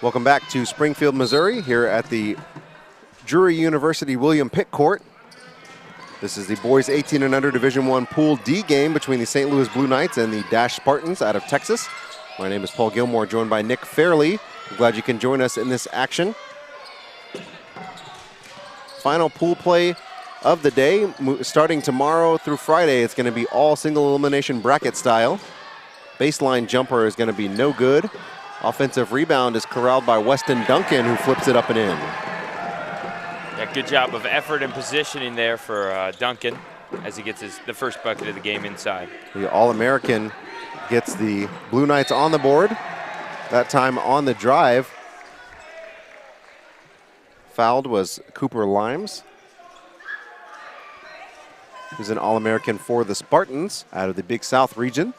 Welcome back to Springfield, Missouri, here at the Drury University William Pitt Court. This is the boys 18 and under Division I Pool D game between the St. Louis Blue Knights and the DasCHE Spartans out of Texas. My name is Paul Gilmore, joined by Nick Fairley. I'm glad you can join us in this action. Final pool play of the day, starting tomorrow through Friday. It's going to be all single elimination bracket style. Baseline jumper is going to be no good. Offensive rebound is corralled by Weston Duncan, who flips it up and in. Yeah, good job of effort and positioning there for Duncan as he gets the first bucket of the game inside. The All-American gets the Blue Knights on the board, that time on the drive. Fouled was Cooper Limes, who's an All-American for the Spartans out of the Big South region.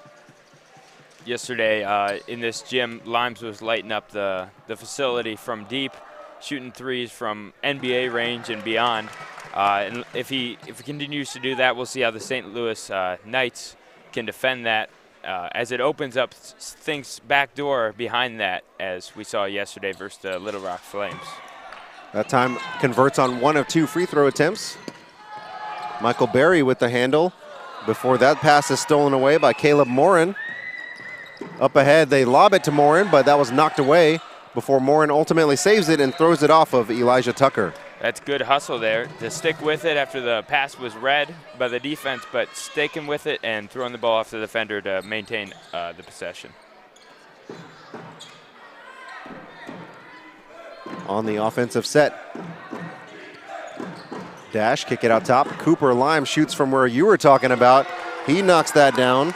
Yesterday in this gym, Limes was lighting up the facility from deep, shooting threes from NBA range and beyond. And if he continues to do that, we'll see how the St. Louis Knights can defend that as it opens up things backdoor behind that, as we saw yesterday versus the Little Rock Flames. That time converts on 1 of 2 free throw attempts. Michael Berry with the handle. Before that pass is stolen away by Caleb Morin. Up ahead, they lob it to Morin, but that was knocked away before Morin ultimately saves it and throws it off of Elijah Tucker. That's good hustle there to stick with it after the pass was read by the defense, but sticking with it and throwing the ball off the defender to maintain the possession. On the offensive set, DasCHE, kick it out top. Cooper Lime shoots from where you were talking about. He knocks that down.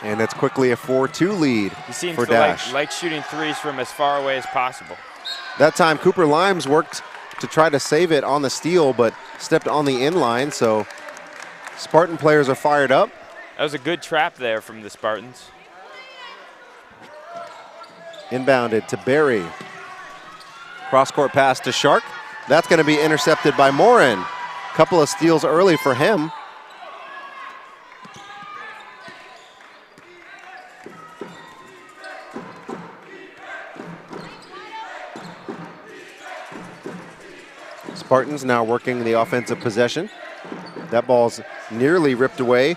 And it's quickly a 4-2 lead he seems for to DasCHE. like shooting threes from as far away as possible. That time, Cooper Limes worked to try to save it on the steal, but stepped on the inline, so Spartan players are fired up. That was a good trap there from the Spartans. Inbounded to Berry. Cross-court pass to Shark. That's going to be intercepted by Morin. Couple of steals early for him. Spartans now working the offensive possession. That ball's nearly ripped away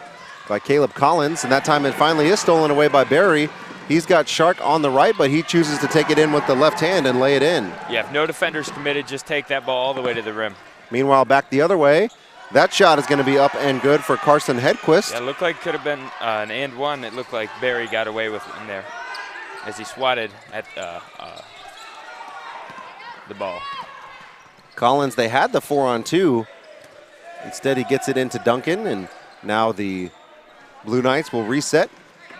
by Caleb Collins, and that time it finally is stolen away by Berry. He's got Shark on the right, but he chooses to take it in with the left hand and lay it in. Yeah, if no defender's committed, just take that ball all the way to the rim. Meanwhile, back the other way. That shot is going to be up and good for Carson Hedquist. Yeah, it looked like it could have been an and one. It looked like Berry got away with it in there as he swatted at the ball. Collins, they had the 4-on-2. Instead, he gets it into Duncan, and now the Blue Knights will reset.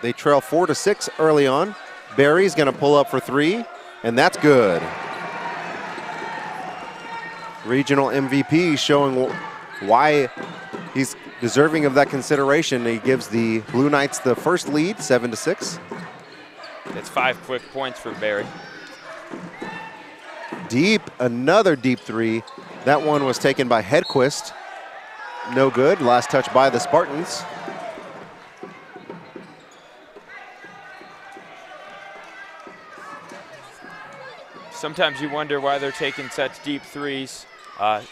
They trail 4-6 early on. Berry's going to pull up for 3, and that's good. Regional MVP showing why he's deserving of that consideration. He gives the Blue Knights the first lead, 7-6. That's 5 quick points for Berry. Deep, another deep 3. That one was taken by Hedquist. No good, last touch by the Spartans. Sometimes you wonder why they're taking such deep threes.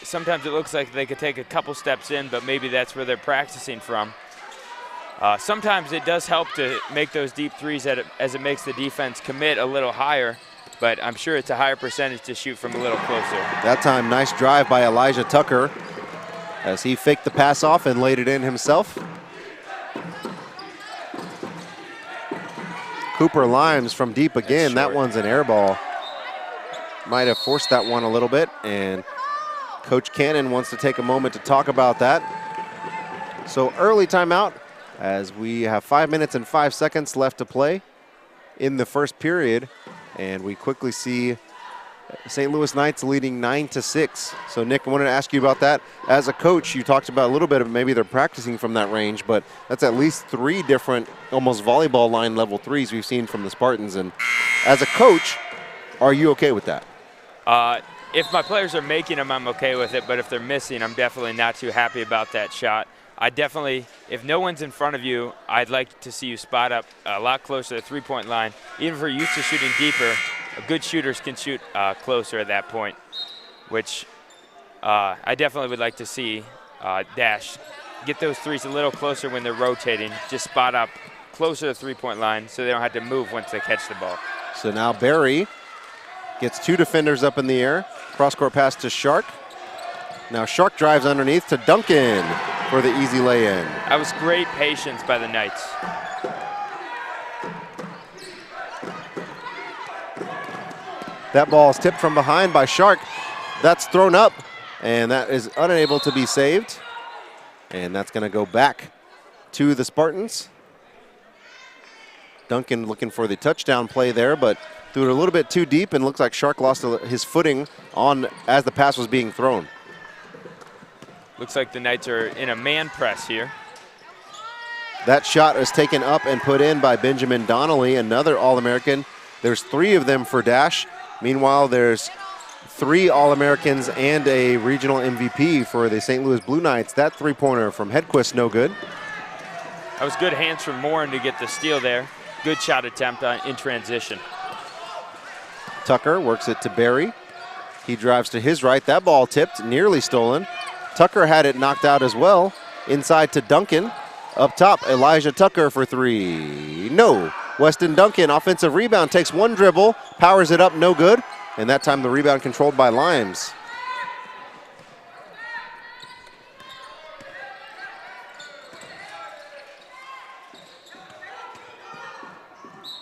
Sometimes it looks like they could take a couple steps in, but maybe that's where they're practicing from. Sometimes it does help to make those deep threes as it makes the defense commit a little higher, but I'm sure it's a higher percentage to shoot from a little closer. That time, nice drive by Elijah Tucker as he faked the pass off and laid it in himself. Cooper Limes from deep again. That one's an air ball. Might have forced that one a little bit, and Coach Cannon wants to take a moment to talk about that. So early timeout as we have 5 minutes and 5 seconds left to play in the first period, and we quickly see St. Louis Knights leading 9-6. So Nick, I wanted to ask you about that. As a coach, you talked about a little bit of maybe they're practicing from that range, but that's at least 3 different almost volleyball line level threes we've seen from the Spartans. And as a coach, are you okay with that? If my players are making them, I'm okay with it, but if they're missing, I'm definitely not too happy about that shot. I definitely, if no one's in front of you, I'd like to see you spot up a lot closer to the three-point line. Even if we're used to shooting deeper, good shooters can shoot closer at that point, which I definitely would like to see DasCHE get those threes a little closer when they're rotating, just spot up closer to the three-point line so they don't have to move once they catch the ball. So now Barry gets 2 defenders up in the air. Cross-court pass to Shark. Now Shark drives underneath to Duncan for the easy lay-in. That was great patience by the Knights. That ball is tipped from behind by Shark. That's thrown up, and that is unable to be saved. And that's going to go back to the Spartans. Duncan looking for the touchdown play there, but threw it a little bit too deep, and looks like Shark lost his footing on as the pass was being thrown. Looks like the Knights are in a man press here. That shot is taken up and put in by Benjamin Donnelly, another All-American. There's 3 of them for DasCHE. Meanwhile, there's 3 All-Americans and a regional MVP for the St. Louis Blue Knights. That three-pointer from Hedquist, no good. That was good hands from Morin to get the steal there. Good shot attempt in transition. Tucker works it to Barry. He drives to his right. That ball tipped, nearly stolen. Tucker had it knocked out as well. Inside to Duncan. Up top, Elijah Tucker for 3. No. Weston Duncan, offensive rebound, takes 1 dribble, powers it up, no good. And that time the rebound controlled by Limes.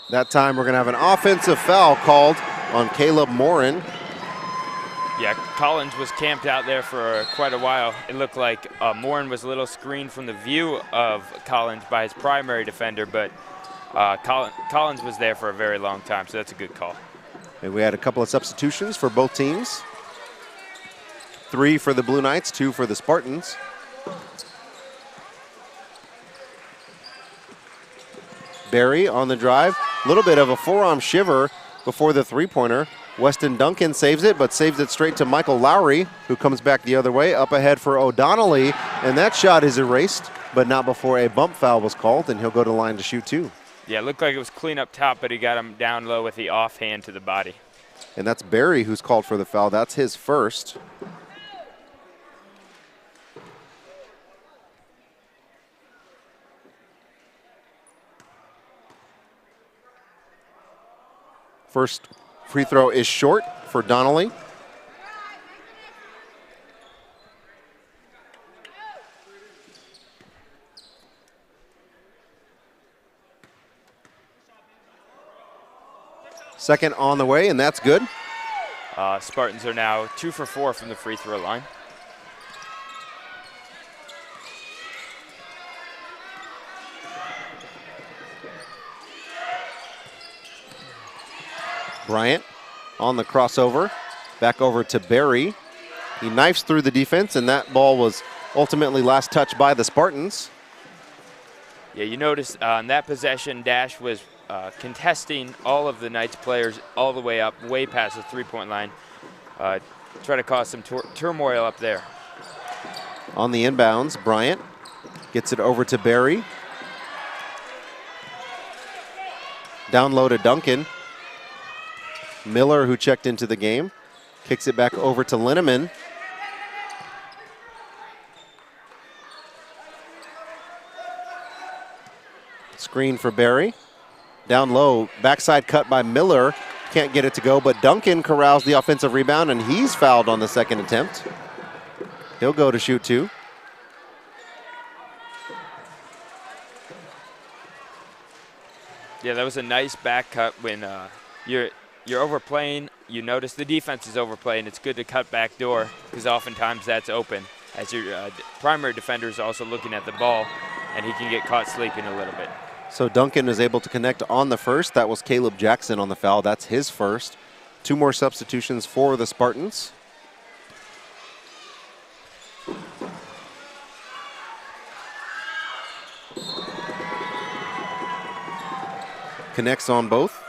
That time we're going to have an offensive foul called on Caleb Morin. Yeah, Collins was camped out there for quite a while. It looked like Morin was a little screened from the view of Collins by his primary defender, but Collins was there for a very long time, so that's a good call. And we had a couple of substitutions for both teams. 3 for the Blue Knights, 2 for the Spartans. Barry on the drive. A little bit of a forearm shiver before the three-pointer. Weston Duncan saves it, but saves it straight to Michael Lowry, who comes back the other way. Up ahead for O'Donnelly, and that shot is erased, but not before a bump foul was called, and he'll go to the line to shoot 2. Yeah, it looked like it was clean up top, but he got him down low with the offhand to the body. And that's Barry who's called for the foul. That's his first. First free throw is short for Donnelly. Second on the way, and that's good. Spartans are now 2 for 4 from the free throw line. Bryant on the crossover, back over to Barry. He knifes through the defense, and that ball was ultimately last touched by the Spartans. Yeah, you notice on that possession, DasCHE was contesting all of the Knights players all the way up, way past the three-point line. Try to cause some turmoil up there. On the inbounds, Bryant gets it over to Barry. Down low to Duncan. Miller, who checked into the game, kicks it back over to Linneman. Screen for Barry. Down low, backside cut by Miller. Can't get it to go, but Duncan corrals the offensive rebound, and he's fouled on the second attempt. He'll go to shoot 2. Yeah, that was a nice back cut when you're overplaying. You notice the defense is overplaying. It's good to cut back door because oftentimes that's open as your primary defender is also looking at the ball, and he can get caught sleeping a little bit. So Duncan is able to connect on the first. That was Caleb Jackson on the foul. That's his first. 2 more substitutions for the Spartans. Connects on both.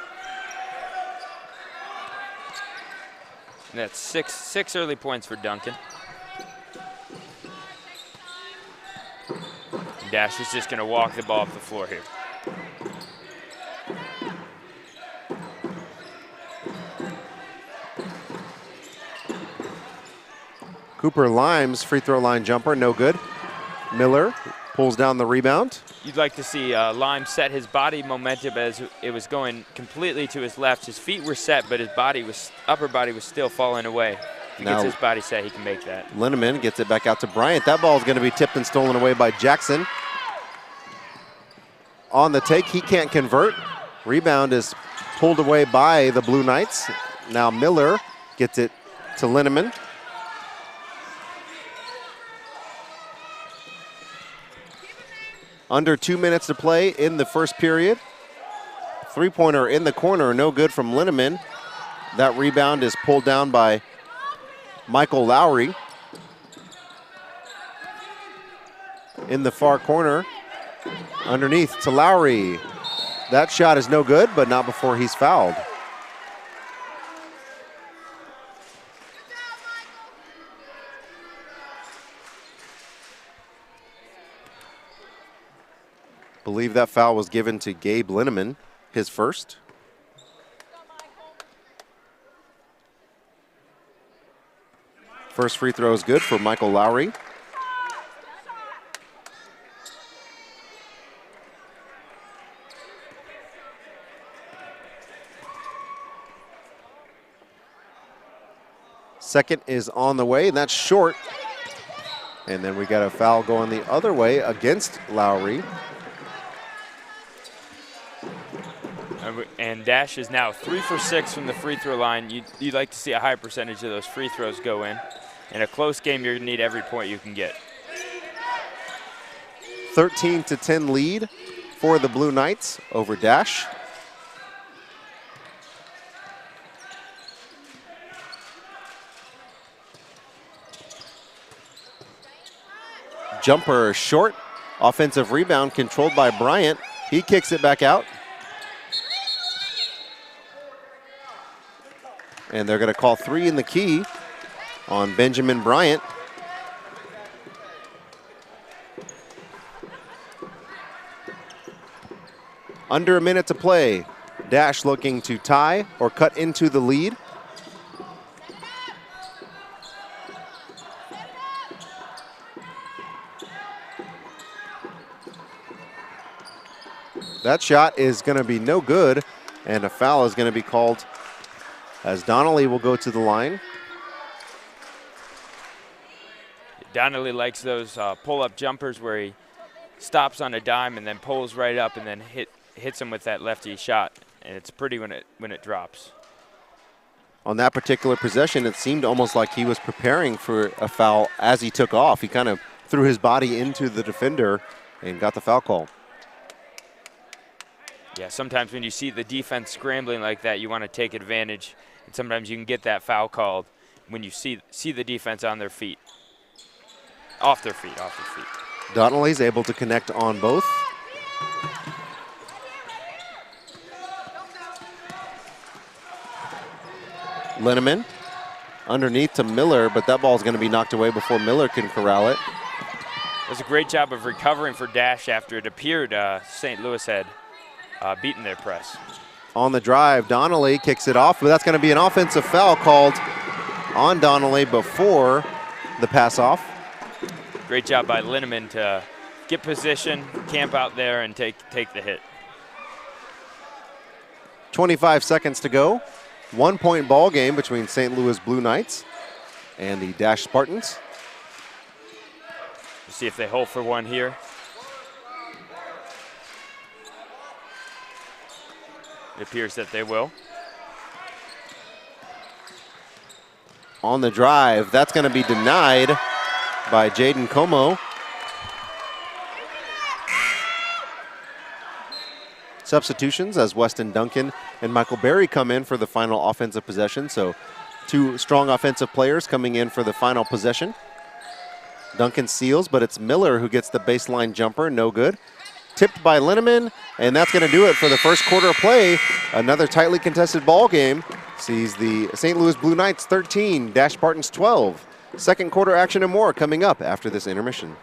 And that's six early points for Duncan. DasCHE is just going to walk the ball up the floor here. Cooper Limes free throw line jumper, no good. Miller pulls down the rebound. You'd like to see Lime set his body momentum as it was going completely to his left. His feet were set, but his upper body was still falling away. If he gets his body set, he can make that. Linneman gets it back out to Bryant. That ball is going to be tipped and stolen away by Jackson. On the take, he can't convert. Rebound is pulled away by the Blue Knights. Now Miller gets it to Linneman. Under 2 minutes to play in the first period. Three-pointer in the corner, no good from Linneman. That rebound is pulled down by Michael Lowry. In the far corner, underneath to Lowry. That shot is no good, but not before he's fouled. Believe that foul was given to Gabe Linneman, his first. First free throw is good for Michael Lowry. Second is on the way, and that's short. And then we got a foul going the other way against Lowry. And DasCHE is now 3 for 6 from the free throw line. You'd like to see a high percentage of those free throws go in. In a close game, you're going to need every point you can get. 13-10 lead for the Blue Knights over DasCHE. Jumper short. Offensive rebound controlled by Bryant. He kicks it back out. And they're going to call 3 in the key on Benjamin Bryant. Under a minute to play. DasCHE looking to tie or cut into the lead. That shot is going to be no good, and a foul is going to be called as Donnelly will go to the line. Donnelly likes those pull-up jumpers where he stops on a dime and then pulls right up and then hits him with that lefty shot, and it's pretty when it drops. On that particular possession, it seemed almost like he was preparing for a foul as he took off. He kind of threw his body into the defender and got the foul call. Yeah, sometimes when you see the defense scrambling like that, you want to take advantage. And sometimes you can get that foul called when you see the defense on their feet. Off their feet. Donnelly's able to connect on both. Linneman underneath to Miller, but that ball's going to be knocked away before Miller can corral it. It was a great job of recovering for DasCHE after it appeared St. Louis had beaten their press. On the drive, Donnelly kicks it off, but that's going to be an offensive foul called on Donnelly before the pass off. Great job by Linneman to get position, camp out there, and take the hit. 25 seconds to go. 1-point ball game between St. Louis Blue Knights and the DasCHE Spartans. We'll see if they hold for one here. It appears that they will. On the drive, that's going to be denied by Jaden Como. Substitutions as Weston Duncan and Michael Berry come in for the final offensive possession. So 2 strong offensive players coming in for the final possession. Duncan seals, but it's Miller who gets the baseline jumper, no good. Tipped by Linneman, and that's going to do it for the first quarter of play. Another tightly contested ball game sees the St. Louis Blue Knights 13, DasCHE Spartans 12. Second quarter action and more coming up after this intermission.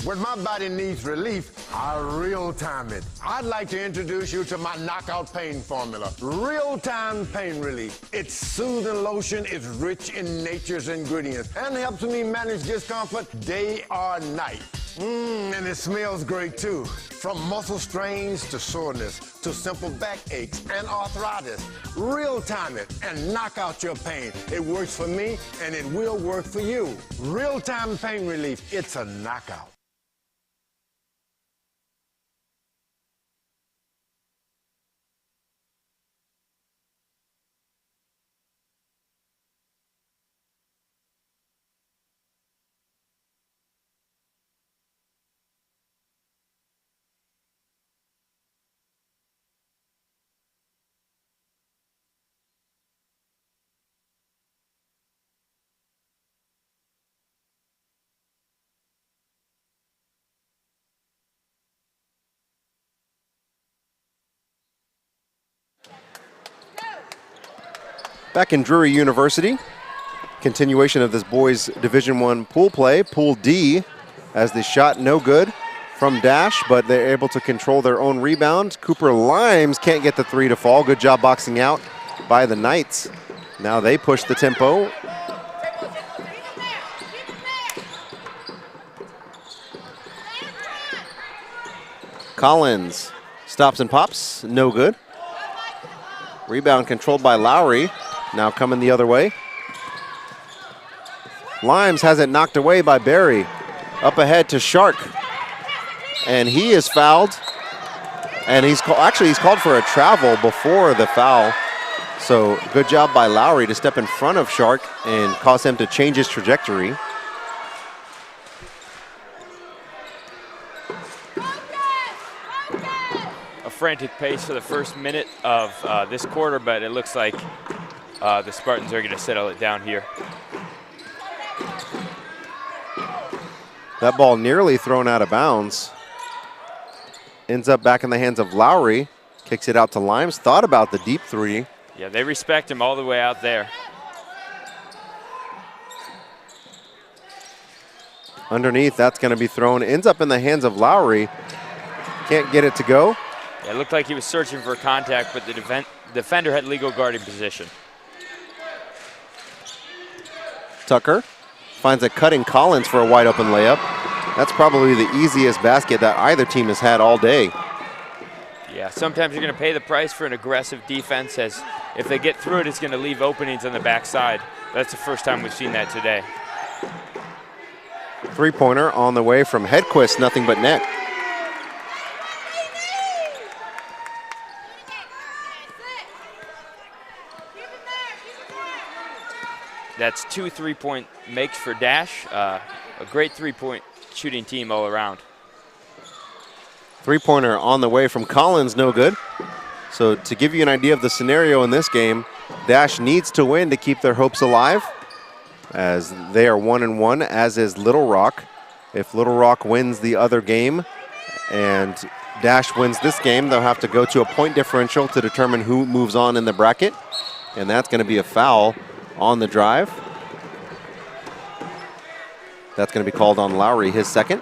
When my body needs relief, I real-time it. I'd like to introduce you to my knockout pain formula. Real-time pain relief. It's soothing lotion, it's rich in nature's ingredients, and helps me manage discomfort day or night. And it smells great too. From muscle strains to soreness to simple back aches and arthritis. Real-time it and knock out your pain. It works for me and it will work for you. Real-time pain relief, it's a knockout. Back in Drury University, continuation of this boys Division I pool play. Pool D, as the shot no good from DasCHE, but they're able to control their own rebound. Cooper Limes can't get the three to fall. Good job boxing out by the Knights. Now they push the tempo. Collins stops and pops, no good. Rebound controlled by Lowry. Now coming the other way. Limes has it knocked away by Barry. Up ahead to Shark. And he is fouled. And he's called for a travel before the foul. So good job by Lowry to step in front of Shark and cause him to change his trajectory. A frantic pace for the first minute of this quarter, but it looks like the Spartans are going to settle it down here. That ball nearly thrown out of bounds. Ends up back in the hands of Lowry. Kicks it out to Limes. Thought about the deep three. Yeah, they respect him all the way out there. Underneath, that's going to be thrown. Ends up in the hands of Lowry. Can't get it to go. Yeah, it looked like he was searching for contact, but the defender had legal guarding position. Tucker finds a cutting Collins for a wide open layup. That's probably the easiest basket that either team has had all day. Yeah, sometimes you're going to pay the price for an aggressive defense, as if they get through it, it's going to leave openings on the backside. That's the first time we've seen that today. Three-pointer on the way from Hedquist, nothing but net. That's 2 3-point makes for DasCHE. A great three-point shooting team all around. Three-pointer on the way from Collins, no good. So to give you an idea of the scenario in this game, DasCHE needs to win to keep their hopes alive, as they are 1-1, as is Little Rock. If Little Rock wins the other game and DasCHE wins this game, they'll have to go to a point differential to determine who moves on in the bracket, and that's going to be a foul on the drive. That's going to be called on Lowry, his second.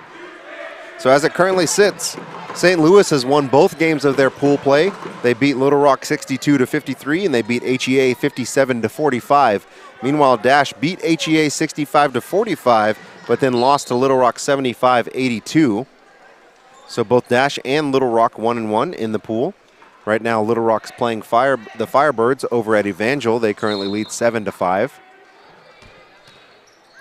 So as it currently sits, St. Louis has won both games of their pool play. They beat Little Rock 62-53, and they beat HEA 57-45. Meanwhile, DasCHE beat HEA 65-45, but then lost to Little Rock 75-82. So both DasCHE and Little Rock 1-1 in the pool. Right now, Little Rock's playing the Firebirds over at Evangel. They currently lead 7-5.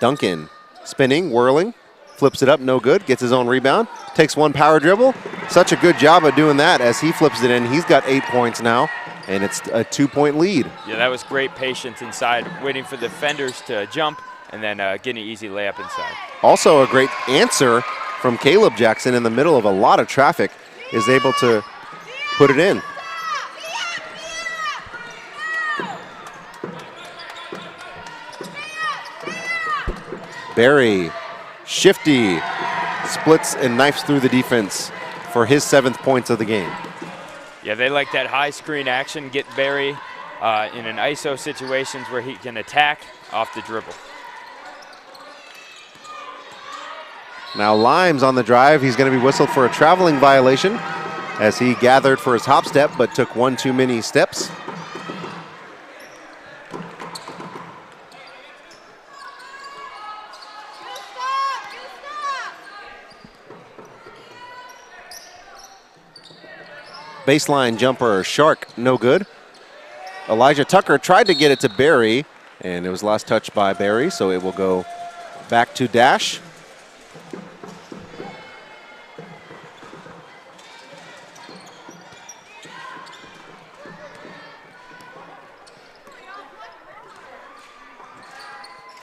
Duncan spinning, whirling, flips it up, no good, gets his own rebound, takes one power dribble. Such a good job of doing that as he flips it in. He's got 8 points now, and it's a 2-point lead. Yeah, that was great patience inside, waiting for the defenders to jump and then getting an easy layup inside. Also a great answer from Caleb Jackson in the middle of a lot of traffic, is able to put it in. Barry, shifty, splits and knifes through the defense for his 7th points of the game. Yeah, they like that high screen action, get Barry in an ISO situations where he can attack off the dribble. Now Limes on the drive. He's going to be whistled for a traveling violation as he gathered for his hop step but took one too many steps. Baseline jumper, Shark, no good. Elijah Tucker tried to get it to Barry, and it was last touched by Barry, so it will go back to DasCHE.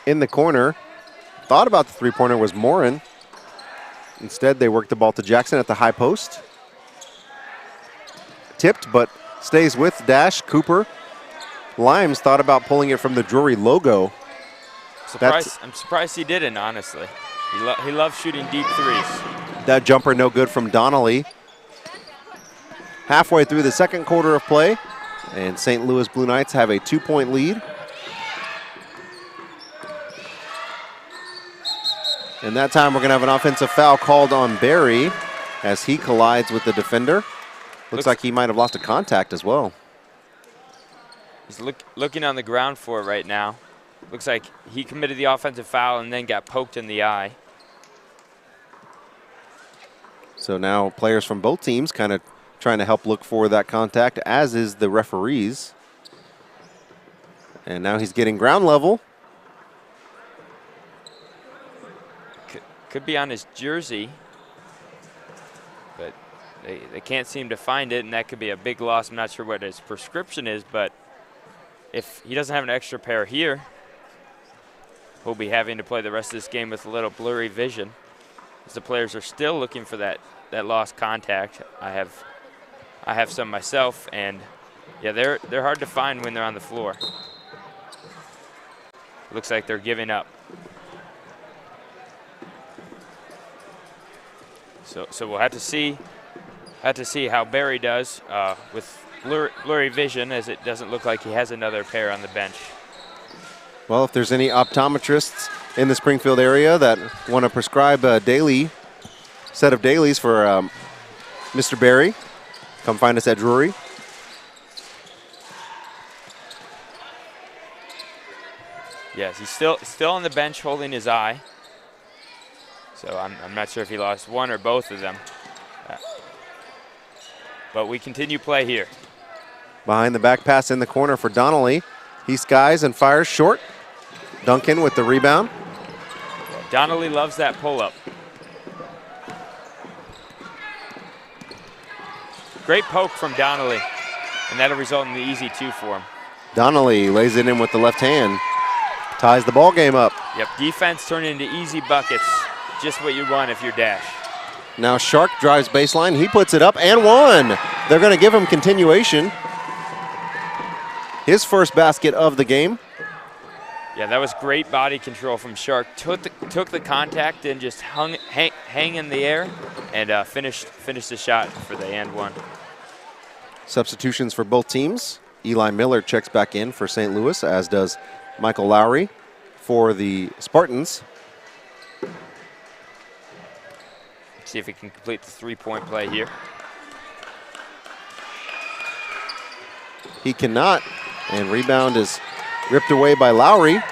In the corner, thought about the three-pointer was Morin. Instead, they worked the ball to Jackson at the high post. Tipped, but stays with DasCHE. Cooper. Limes thought about pulling it from the Drury logo. I'm surprised he didn't, honestly. He loves shooting deep threes. That jumper no good from Donnelly. Halfway through the second quarter of play, and St. Louis Blue Knights have a 2-point lead. And that time we're going to have an offensive foul called on Barry as he collides with the defender. Looks like he might have lost a contact as well. He's looking on the ground for it right now. Looks like he committed the offensive foul and then got poked in the eye. So now players from both teams kind of trying to help look for that contact, as is the referees. And now he's getting ground level. Could be on his jersey, but they can't seem to find it, and that could be a big loss. I'm not sure what his prescription is, but if he doesn't have an extra pair here, we'll be having to play the rest of this game with a little blurry vision, as the players are still looking for that lost contact. I have some myself, and yeah, they're hard to find when they're on the floor. Looks like they're giving up. So we'll have to see how Barry does with blurry vision, as it doesn't look like he has another pair on the bench. Well, if there's any optometrists in the Springfield area that want to prescribe a set of dailies for Mr. Barry, come find us at Drury. Yes, he's still on the bench holding his eye. So I'm not sure if he lost one or both of them. But we continue play here. Behind the back pass in the corner for Donnelly. He skies and fires short. Duncan with the rebound. Donnelly loves that pull-up. Great poke from Donnelly, and that'll result in the easy 2 for him. Donnelly lays it in with the left hand. Ties the ball game up. Yep, defense turned into easy buckets. Just what you want if you're DasCHE. Now Shark drives baseline. He puts it up and one. They're going to give him continuation. His first basket of the game. Yeah, that was great body control from Shark. Took the contact and just hang in the air and finished the shot for the and one. Substitutions for both teams. Eli Miller checks back in for St. Louis, as does Michael Lowry for the Spartans. See if he can complete the 3-point play here. He cannot, and rebound is ripped away by Lowry.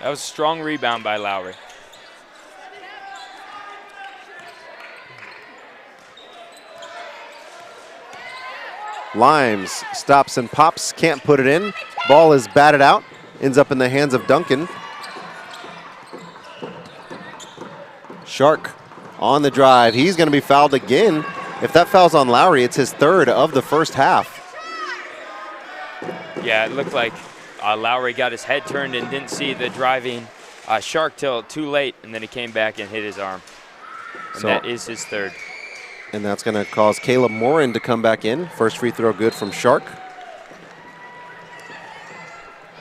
That was a strong rebound by Lowry. Limes stops and pops, can't put it in. Ball is batted out, ends up in the hands of Duncan. Shark on the drive. He's going to be fouled again. If that foul's on Lowry, it's his third of the first half. Yeah, it looked like Lowry got his head turned and didn't see the driving Shark till too late, and then he came back and hit his arm. And that is his third. And that's going to cause Caleb Morin to come back in. First free throw good from Shark.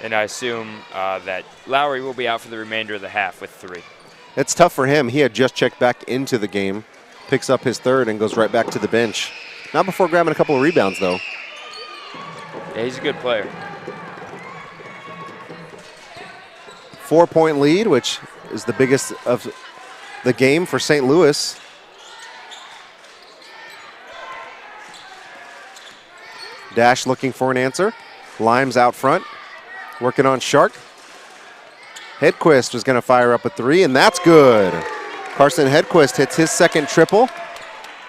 And I assume that Lowry will be out for the remainder of the half with 3. It's tough for him. He had just checked back into the game, picks up his third, and goes right back to the bench. Not before grabbing a couple of rebounds, though. Yeah, he's a good player. 4-point lead, which is the biggest of the game for St. Louis. DasCHE looking for an answer. Limes out front, working on Shark. Hedquist was going to fire up a 3, and that's good. Carson Hedquist hits his second triple,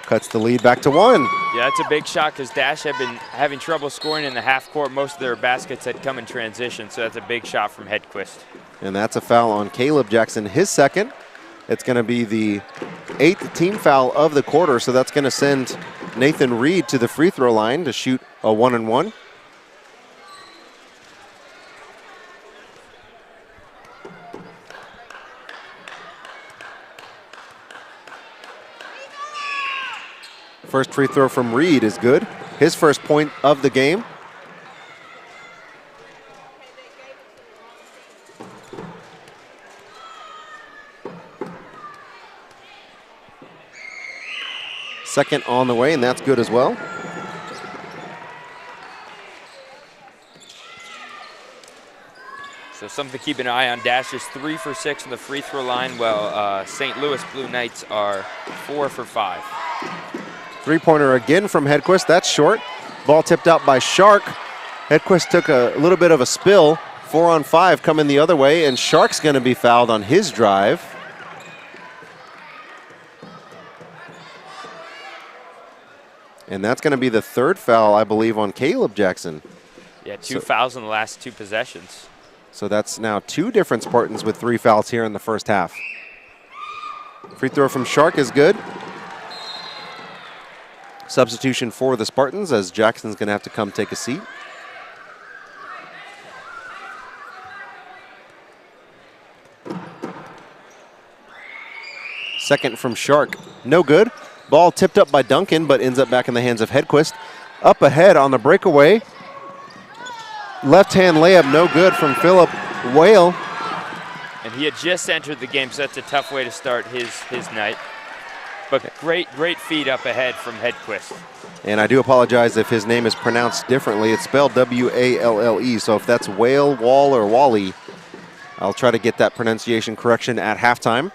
cuts the lead back to 1. Yeah, that's a big shot because DasCHE have been having trouble scoring in the half court. Most of their baskets had come in transition, so that's a big shot from Hedquist. And that's a foul on Caleb Jackson, his second. It's going to be the 8th team foul of the quarter, so that's going to send Nathan Reed to the free throw line to shoot a 1-and-1. First free throw from Reed is good. His first point of the game. Second on the way, and that's good as well. So something to keep an eye on. DasCHE is 3 for 6 on the free throw line, while St. Louis Blue Knights are 4 for 5. Three-pointer again from Hedquist. That's short. Ball tipped out by Shark. Hedquist took a little bit of a spill. 4-on-5 coming the other way, and Shark's going to be fouled on his drive. And that's going to be the third foul, I believe, on Caleb Jackson. Yeah, two fouls in the last 2 possessions. So that's now 2 different Spartans with 3 fouls here in the first half. Free throw from Shark is good. Substitution for the Spartans as Jackson's going to have to come take a seat. Second from Shark, no good. Ball tipped up by Duncan, but ends up back in the hands of Hedquist. Up ahead on the breakaway. Left-hand layup, no good from Philip Whale. And he had just entered the game, so that's a tough way to start his night. But great feed up ahead from Hedquist. And I do apologize if his name is pronounced differently. It's spelled W-A-L-L-E, so if that's Whale, Wall, or Wally, I'll try to get that pronunciation correction at halftime.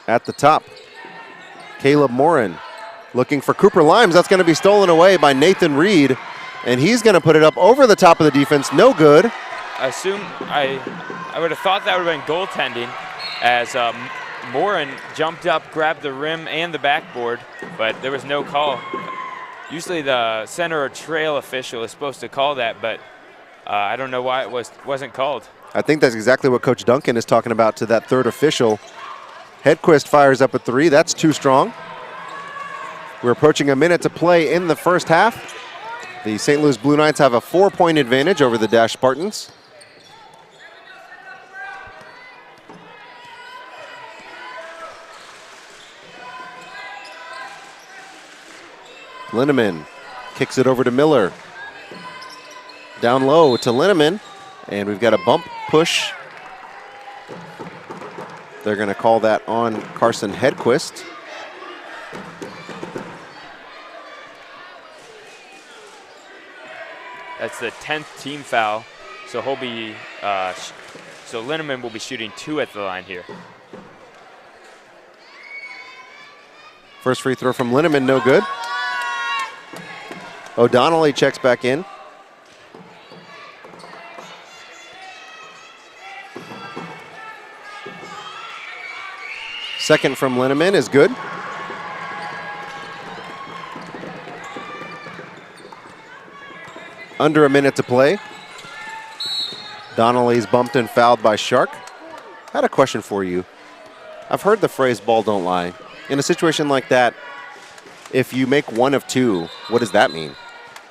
At the top, Caleb Morin looking for Cooper Limes. That's going to be stolen away by Nathan Reed, and he's going to put it up over the top of the defense. No good. I would have thought that would have been goaltending as Morin jumped up, grabbed the rim and the backboard, but there was no call. Usually the center or trail official is supposed to call that, but I don't know why it wasn't called. I think that's exactly what Coach Duncan is talking about to that third official. Hedquist fires up a 3. That's too strong. We're approaching a minute to play in the first half. The St. Louis Blue Knights have a 4-point advantage over the DasCHE Spartans. Linneman kicks it over to Miller. Down low to Linneman, and we've got a bump push. They're going to call that on Carson Hedquist. That's the 10th team foul, so he'll be so Linneman will be shooting 2 at the line here. First free throw from Linneman, no good. O'Donnelly checks back in. Second from Linneman is good. Under a minute to play. Donnelly's bumped and fouled by Shark. I had a question for you. I've heard the phrase ball don't lie. In a situation like that, if you make 1 of 2, what does that mean?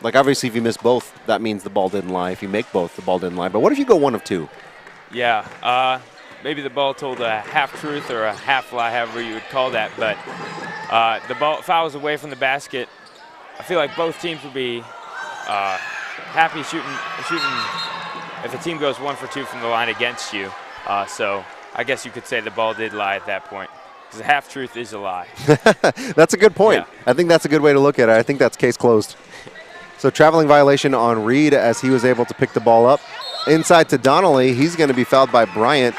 Like obviously if you miss both, that means the ball didn't lie. If you make both, the ball didn't lie. But what if you go 1 of 2? Yeah, maybe the ball told a half-truth or a half-lie, however you would call that. But the ball fouls away from the basket. I feel like both teams would be happy shooting if a team goes 1 for 2 from the line against you. So I guess you could say the ball did lie at that point. because a half-truth is a lie. That's a good point. Yeah. I think that's a good way to look at it. I think that's case closed. So traveling violation on Reed as he was able to pick the ball up. Inside to Donnelly. He's going to be fouled by Bryant.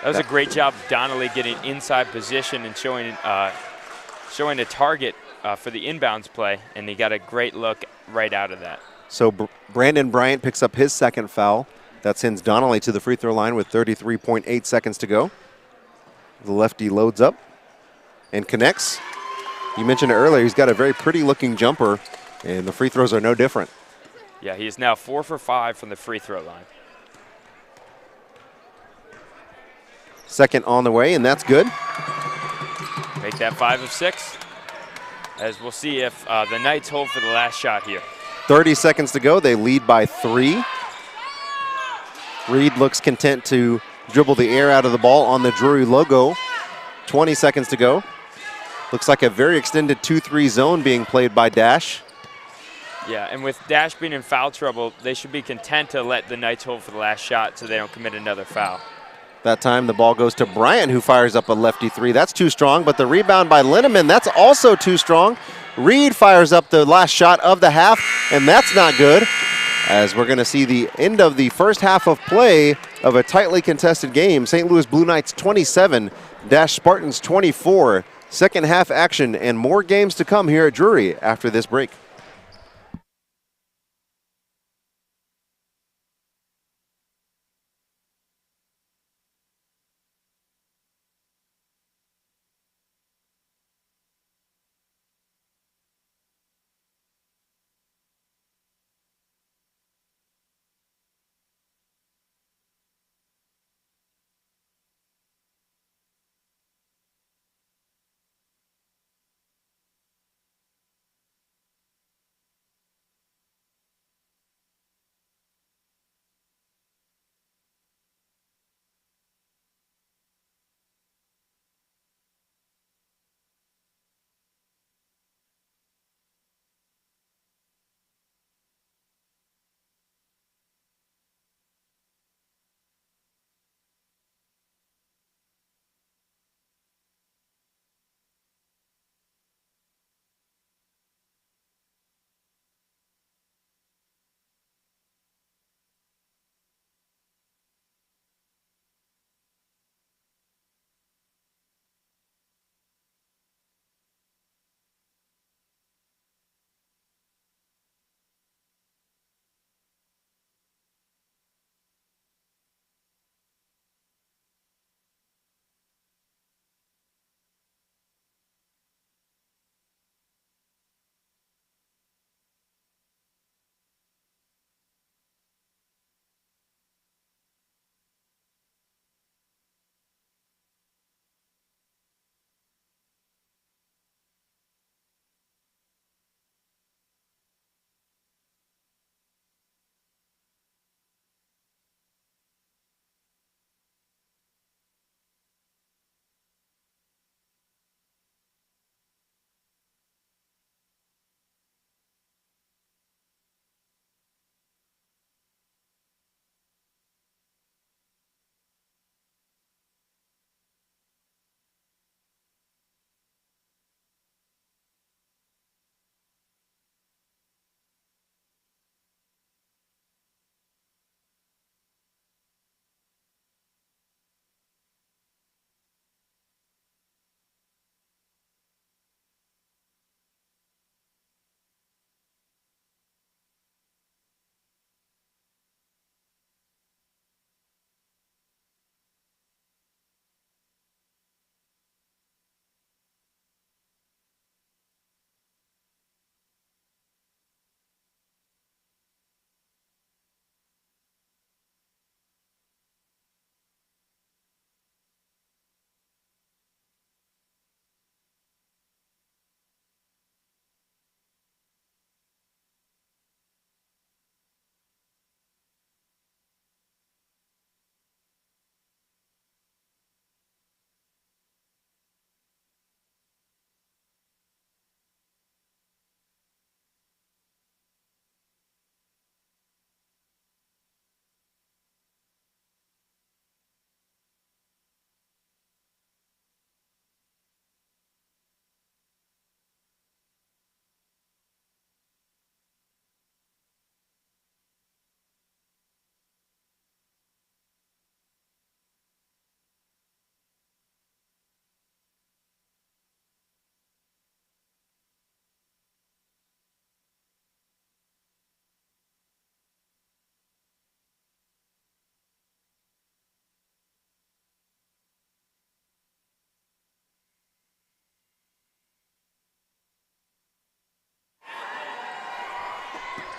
That was a great job of Donnelly getting inside position and showing a target for the inbounds play, and he got a great look right out of that. So Brandon Bryant picks up his second foul. That sends Donnelly to the free throw line with 33.8 seconds to go. The lefty loads up and connects. You mentioned it earlier, he's got a very pretty looking jumper, and the free throws are no different. Yeah, he is now 4 for 5 from the free throw line. Second on the way, and that's good. Make that 5 of 6, as we'll see if the Knights hold for the last shot here. 30 seconds to go. They lead by 3. Reed looks content to dribble the air out of the ball on the Drury logo. 20 seconds to go. Looks like a very extended 2-3 zone being played by DasCHE. Yeah, and with DasCHE being in foul trouble, they should be content to let the Knights hold for the last shot so they don't commit another foul. That time the ball goes to Bryant, who fires up a lefty 3. That's too strong, but the rebound by Linneman, that's also too strong. Reed fires up the last shot of the half, and that's not good, as we're going to see the end of the first half of play of a tightly contested game. St. Louis Blue Knights 27, DasCHE Spartans 24. Second half action and more games to come here at Drury after this break.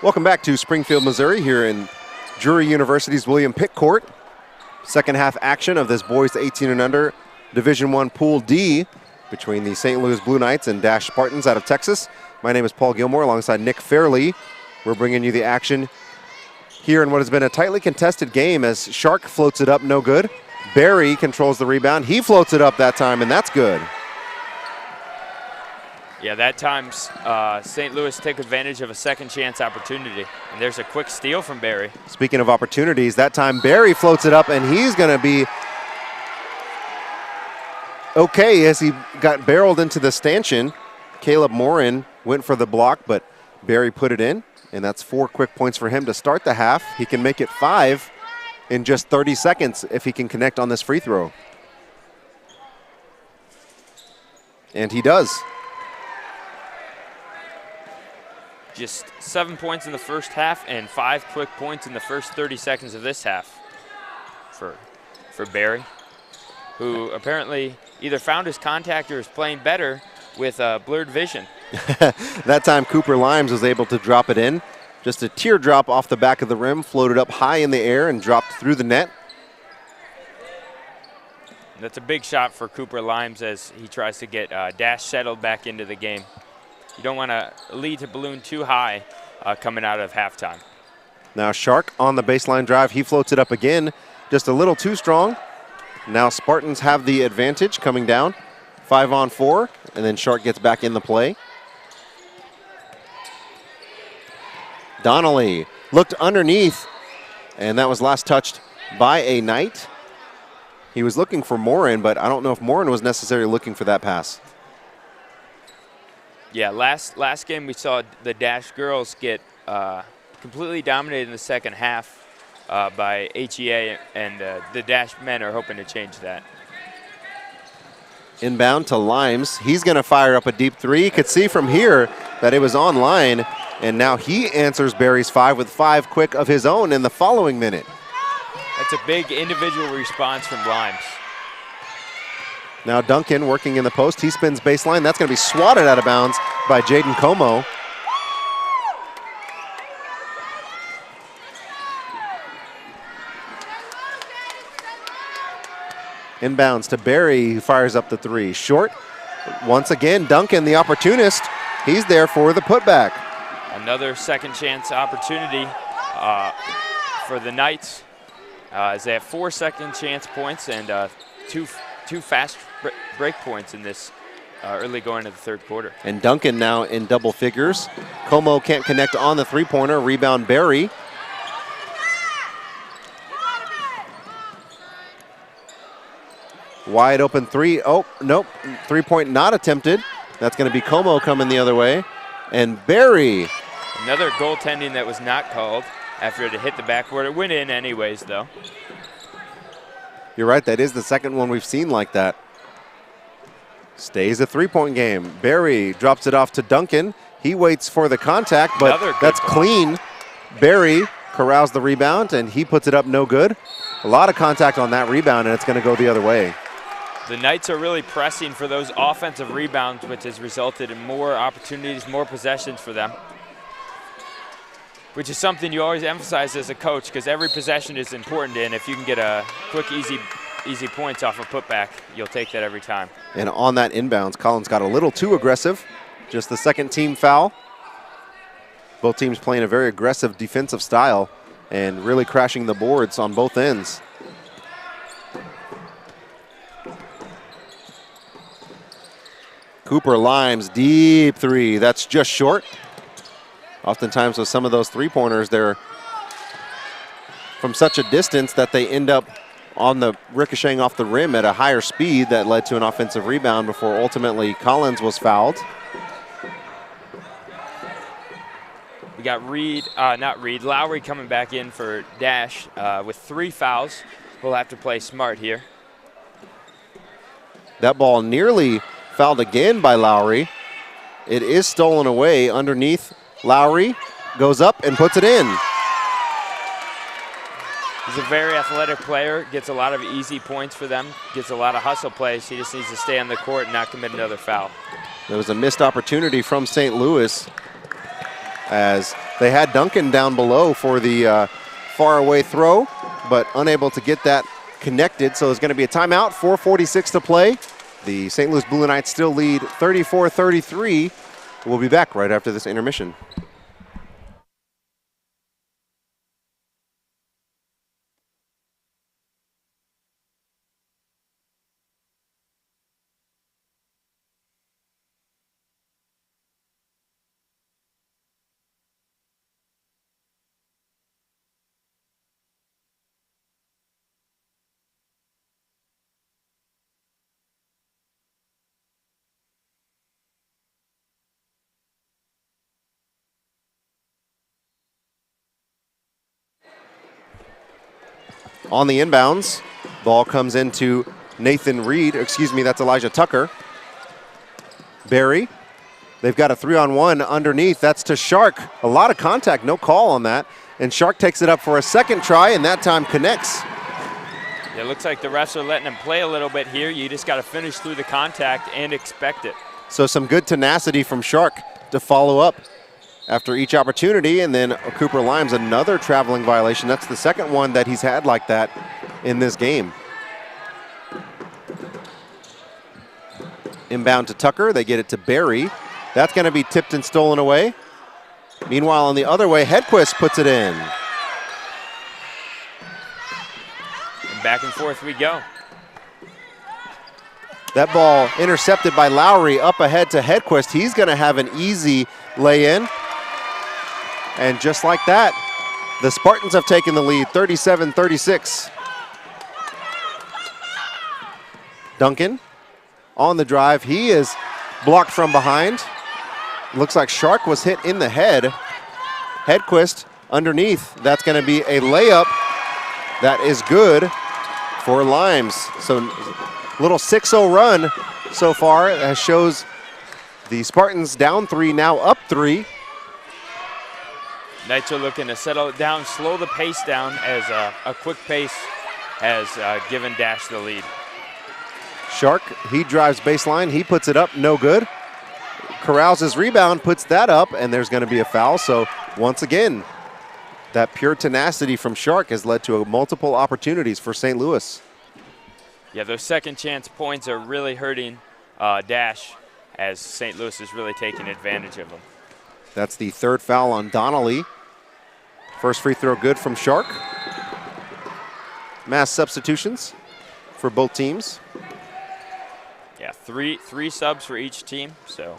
Welcome back to Springfield, Missouri, here in Drury University's William Pitt Court. Second half action of this boys 18 and under Division I Pool D between the St. Louis Blue Knights and DasCHE Spartans out of Texas. My name is Paul Gilmore alongside Nick Fairley. We're bringing you the action here in what has been a tightly contested game as Shark floats it up, no good. Barry controls the rebound. He floats it up that time, and that's good. Yeah, that time St. Louis took advantage of a second chance opportunity. And there's a quick steal from Barry. Speaking of opportunities, that time Barry floats it up, and he's going to be okay as he got barreled into the stanchion. Caleb Morin went for the block, but Barry put it in, and that's 4 quick points for him to start the half. He can make it 5 in just 30 seconds if he can connect on this free throw. And he does. Just 7 points in the first half and 5 quick points in the first 30 seconds of this half for Barry, who apparently either found his contact or is playing better with blurred vision. That time Cooper Limes was able to drop it in. Just a teardrop off the back of the rim, floated up high in the air and dropped through the net. That's a big shot for Cooper Limes as he tries to get DasCHE settled back into the game. You don't want to lead to balloon too high coming out of halftime. Now Shark on the baseline drive. He floats it up again, just a little too strong. Now Spartans have the advantage coming down. 5-on-4, and then Shark gets back in the play. Donnelly looked underneath, and that was last touched by a Knight. He was looking for Morin, but I don't know if Morin was necessarily looking for that pass. Yeah, last game we saw the DasCHE girls get completely dominated in the second half by HEA, and the DasCHE men are hoping to change that. Inbound to Limes. He's going to fire up a deep three. You could see from here that it was online, and now he answers Barry's 5 with 5 quick of his own in the following minute. That's a big individual response from Limes. Now Duncan working in the post. He spins baseline. That's going to be swatted out of bounds by Jaden Como. Inbounds to Barry, who fires up the 3. Short. Once again, Duncan, the opportunist. He's there for the putback. Another second chance opportunity for the Knights as they have 4 second chance points and two fast break points in this early going into the third quarter. And Duncan now in double figures. Como can't connect on the three-pointer. Rebound Barry. Wide open 3. Oh, nope. 3-point not attempted. That's going to be Como coming the other way. And Barry. Another goaltending that was not called after it hit the backboard. It went in anyways, though. You're right, that is the second one we've seen like that. Stays a 3-point game. Barry drops it off to Duncan. He waits for the contact, but that's clean. Barry corrals the rebound, and he puts it up no good. A lot of contact on that rebound, and it's going to go the other way. The Knights are really pressing for those offensive rebounds, which has resulted in more opportunities, more possessions for them, which is something you always emphasize as a coach because every possession is important, and if you can get a quick, easy points off a putback, you'll take that every time. And on that inbounds, Collins got a little too aggressive. Just the second team foul. Both teams playing a very aggressive defensive style and really crashing the boards on both ends. Cooper Limes, deep 3. That's just short. Oftentimes with some of those three-pointers, they're from such a distance that they end up on the ricocheting off the rim at a higher speed that led to an offensive rebound before ultimately Collins was fouled. We got Lowry coming back in for DasCHE with 3 fouls. We'll have to play smart here. That ball nearly fouled again by Lowry. It is stolen away underneath. Lowry goes up and puts it in. He's a very athletic player, gets a lot of easy points for them, gets a lot of hustle plays. He just needs to stay on the court and not commit another foul. There was a missed opportunity from St. Louis as They had Duncan down below for the far away throw, but unable to get that connected. So it's going to be a timeout, 4:46 to play. The St. Louis Blue Knights still lead 34-33. We'll be back right after this intermission. On the inbounds, ball comes into Nathan Reed. Excuse me, that's Elijah Tucker. Barry. They've got a 3-on-1 underneath. That's to Shark. A lot of contact, no call on that. And Shark takes it up for a second try, and that time connects. It looks like the refs are letting him play a little bit here. You just got to finish through the contact and expect it. So some good tenacity from Shark to follow up after each opportunity. And then Cooper Limes, another traveling violation. That's the second one that he's had like that in this game. Inbound to Tucker. They get it to Barry. That's going to be tipped and stolen away. Meanwhile, on the other way, Hedquist puts it in. And back and forth we go. That ball intercepted by Lowry, up ahead to Hedquist. He's going to have an easy lay-in. And just like that, the Spartans have taken the lead, 37-36. Duncan on the drive. He is blocked from behind. Looks like Shark was hit in the head. Hedquist underneath. That's going to be a layup. That is good for Limes. So little 6-0 run so far that shows the Spartans down 3, now up 3. Knights are looking to settle it down, slow the pace down as a quick pace has given DasCHE the lead. Shark, he drives baseline. He puts it up, no good. Carous's rebound puts that up, and there's going to be a foul. So once again, that pure tenacity from Shark has led to multiple opportunities for St. Louis. Yeah, those second chance points are really hurting DasCHE as St. Louis is really taking advantage of them. That's the third foul on Donnelly. First free throw good from Shark. Mass substitutions for both teams. Yeah, three subs for each team, so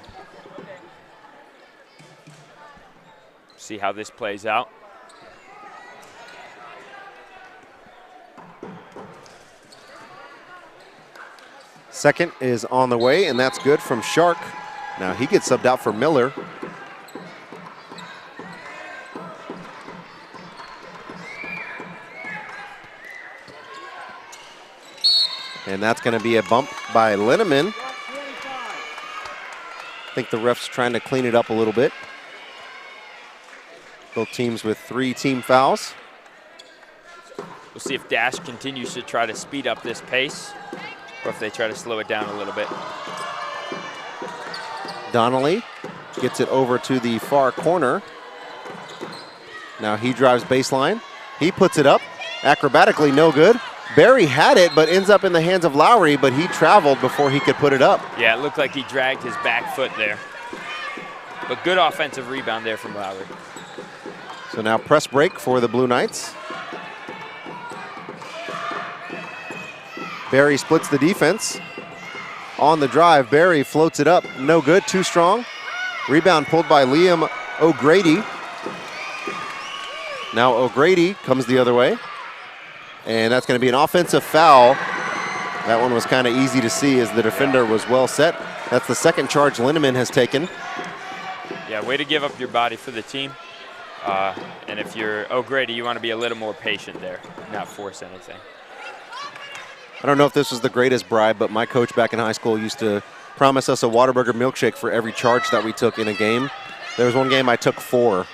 see how this plays out. Second is on the way, and that's good from Shark. Now he gets subbed out for Miller. And that's going to be a bump by Linneman. I think the ref's trying to clean it up a little bit. Both teams with 3 team fouls. We'll see if DasCHE continues to try to speed up this pace or if they try to slow it down a little bit. Donnelly gets it over to the far corner. Now he drives baseline. He puts it up. Acrobatically, no good. Barry had it, but ends up in the hands of Lowry, but he traveled before he could put it up. Yeah, it looked like he dragged his back foot there. But good offensive rebound there from Lowry. So now press break for the Blue Knights. Barry splits the defense. On the drive, Barry floats it up. No good, too strong. Rebound pulled by Liam O'Grady. Now O'Grady comes the other way. And that's going to be an offensive foul. That one was kind of easy to see as the defender was well set. That's the second charge Linneman has taken. Yeah, way to give up your body for the team. And if you're O'Grady, you want to be a little more patient there, not force anything. I don't know if this was the greatest bribe, but my coach back in high school used to promise us a Whataburger milkshake for every charge that we took in a game. There was one game I took 4.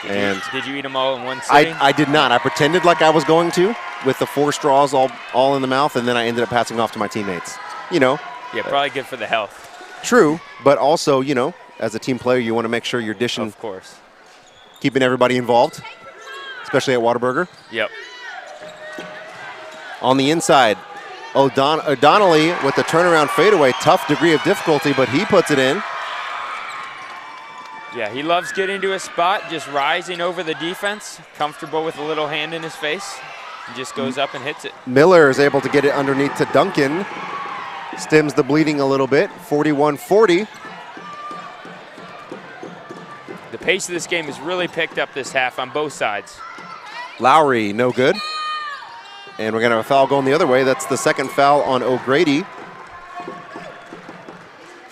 Did you eat them all in one sitting? I did not. I pretended like I was going to with the 4 straws all in the mouth, and then I ended up passing off to my teammates. You know. Yeah, probably good for the health. True, but also, you know, as a team player, you want to make sure you're dishing. Of course. keeping everybody involved, especially at Whataburger. Yep. On the inside, O'Donnelly with the turnaround fadeaway. Tough degree of difficulty, but he puts it in. Yeah, he loves getting to a spot, just rising over the defense, comfortable with a little hand in his face, and just goes up and hits it. Miller is able to get it underneath to Duncan. Stems the bleeding a little bit, 41-40. The pace of this game has really picked up this half on both sides. Lowry, no good. And we're going to have a foul going the other way. That's the second foul on O'Grady.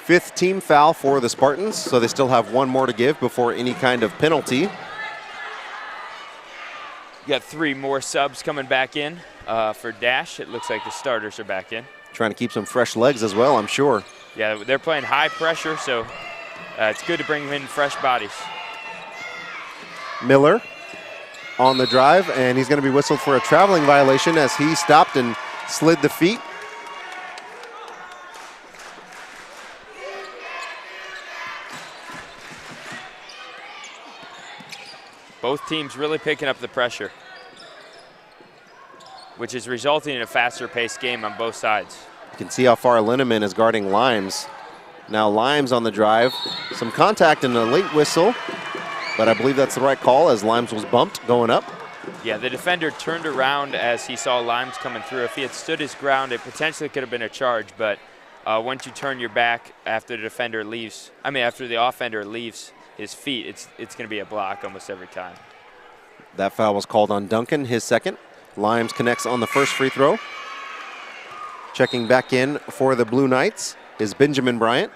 5th team foul for the Spartans, so they still have one more to give before any kind of penalty. You got 3 more subs coming back in for DasCHE. It looks like the starters are back in. Trying to keep some fresh legs as well, I'm sure. Yeah, they're playing high pressure, so it's good to bring in fresh bodies. Miller on the drive, and he's going to be whistled for a traveling violation as he stopped and slid the feet. Both teams really picking up the pressure, which is resulting in a faster paced game on both sides. You can see how far Linneman is guarding Limes. Now Limes on the drive. Some contact and a late whistle, but I believe that's the right call as Limes was bumped going up. Yeah, the defender turned around as he saw Limes coming through. If he had stood his ground, it potentially could have been a charge, but once you turn your back after the defender leaves, after the offender leaves his feet, it's going to be a block almost every time. That foul was called on Duncan, his second. Limes connects on the first free throw. Checking back in for the Blue Knights is Benjamin Bryant.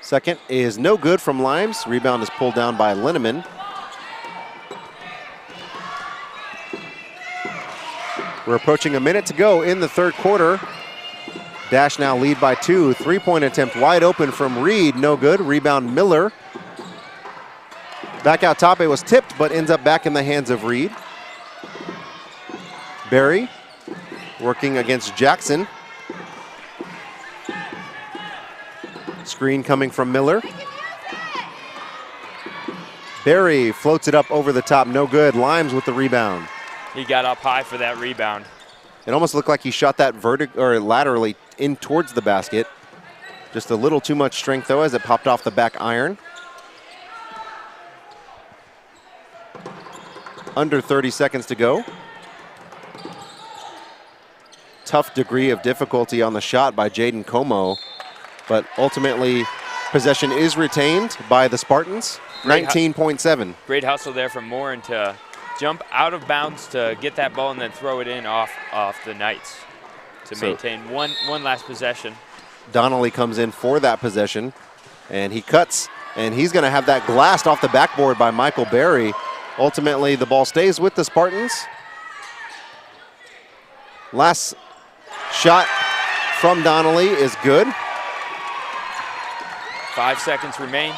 Second is no good from Limes. Rebound is pulled down by Linneman. We're approaching a minute to go in the third quarter. DasCHE now lead by 2. 3-point attempt wide open from Reed, no good. Rebound Miller. Back out top, it was tipped, but ends up back in the hands of Reed. Barry working against Jackson. Screen coming from Miller. Barry floats it up over the top, no good. Limes with the rebound. He got up high for that rebound. It almost looked like he shot that laterally in towards the basket. Just a little too much strength though as it popped off the back iron. Under 30 seconds to go. Tough degree of difficulty on the shot by Jaden Como, but ultimately possession is retained by the Spartans. 19.7. Great hustle there from Morin to jump out of bounds to get that ball and then throw it in off the Knights to maintain one last possession. Donnelly comes in for that possession, and he cuts, and he's going to have that glassed off the backboard by Michael Barry. Ultimately, the ball stays with the Spartans. Last shot from Donnelly is good. 5 seconds remain.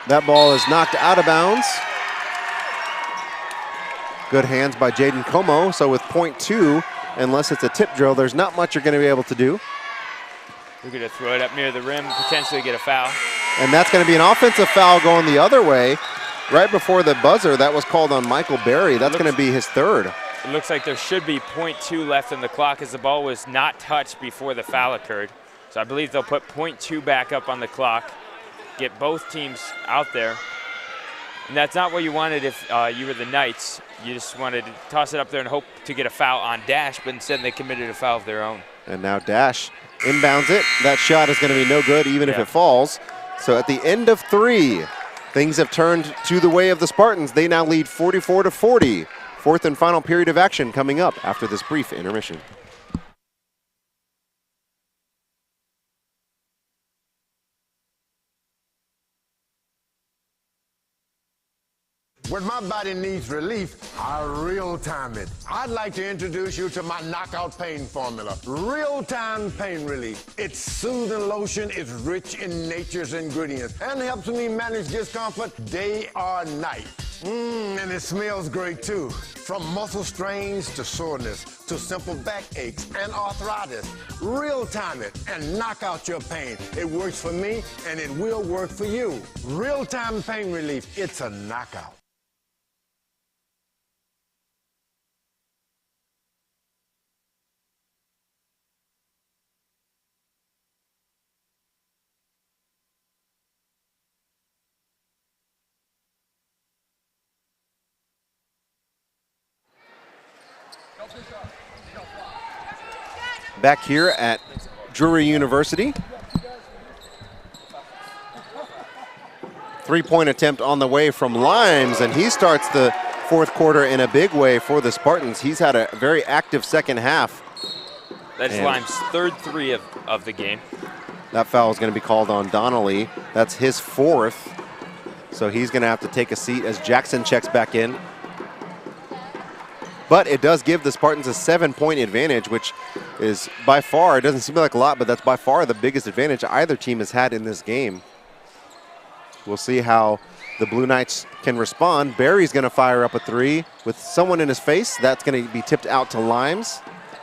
That ball is knocked out of bounds. Good hands by Jaden Como. So with .2, unless it's a tip drill, there's not much you're going to be able to do. We're going to throw it up near the rim, potentially get a foul. And that's going to be an offensive foul going the other way. Right before the buzzer, that was called on Michael Barry. That's going to be his third. It looks like there should be .2 left in the clock as the ball was not touched before the foul occurred. So I believe they'll put .2 back up on the clock, get both teams out there. And that's not what you wanted if you were the Knights. You just wanted to toss it up there and hope to get a foul on DasCHE, but instead they committed a foul of their own. And now DasCHE inbounds it. That shot is going to be no good even if it falls. So at the end of 3, things have turned to the way of the Spartans. They now lead 44-40. Fourth and final period of action coming up after this brief intermission. When my body needs relief, I real-time it. I'd like to introduce you to my knockout pain formula. Real-time pain relief. Its soothing lotion is rich in nature's ingredients and helps me manage discomfort day or night. And it smells great too. From muscle strains to soreness to simple backaches and arthritis. Real-time it and knock out your pain. It works for me and it will work for you. Real-time pain relief, it's a knockout. Back here at Drury University. Three-point attempt on the way from Limes, and he starts the fourth quarter in a big way for the Spartans. He's had a very active second half. That's Limes' third three of the game. That foul is going to be called on Donnelly. That's his fourth. So he's going to have to take a seat as Jackson checks back in. But it does give the Spartans a 7-point advantage, which is by far, it doesn't seem like a lot, but that's by far the biggest advantage either team has had in this game. We'll see how the Blue Knights can respond. Barry's going to fire up a three with someone in his face. That's going to be tipped out to Limes.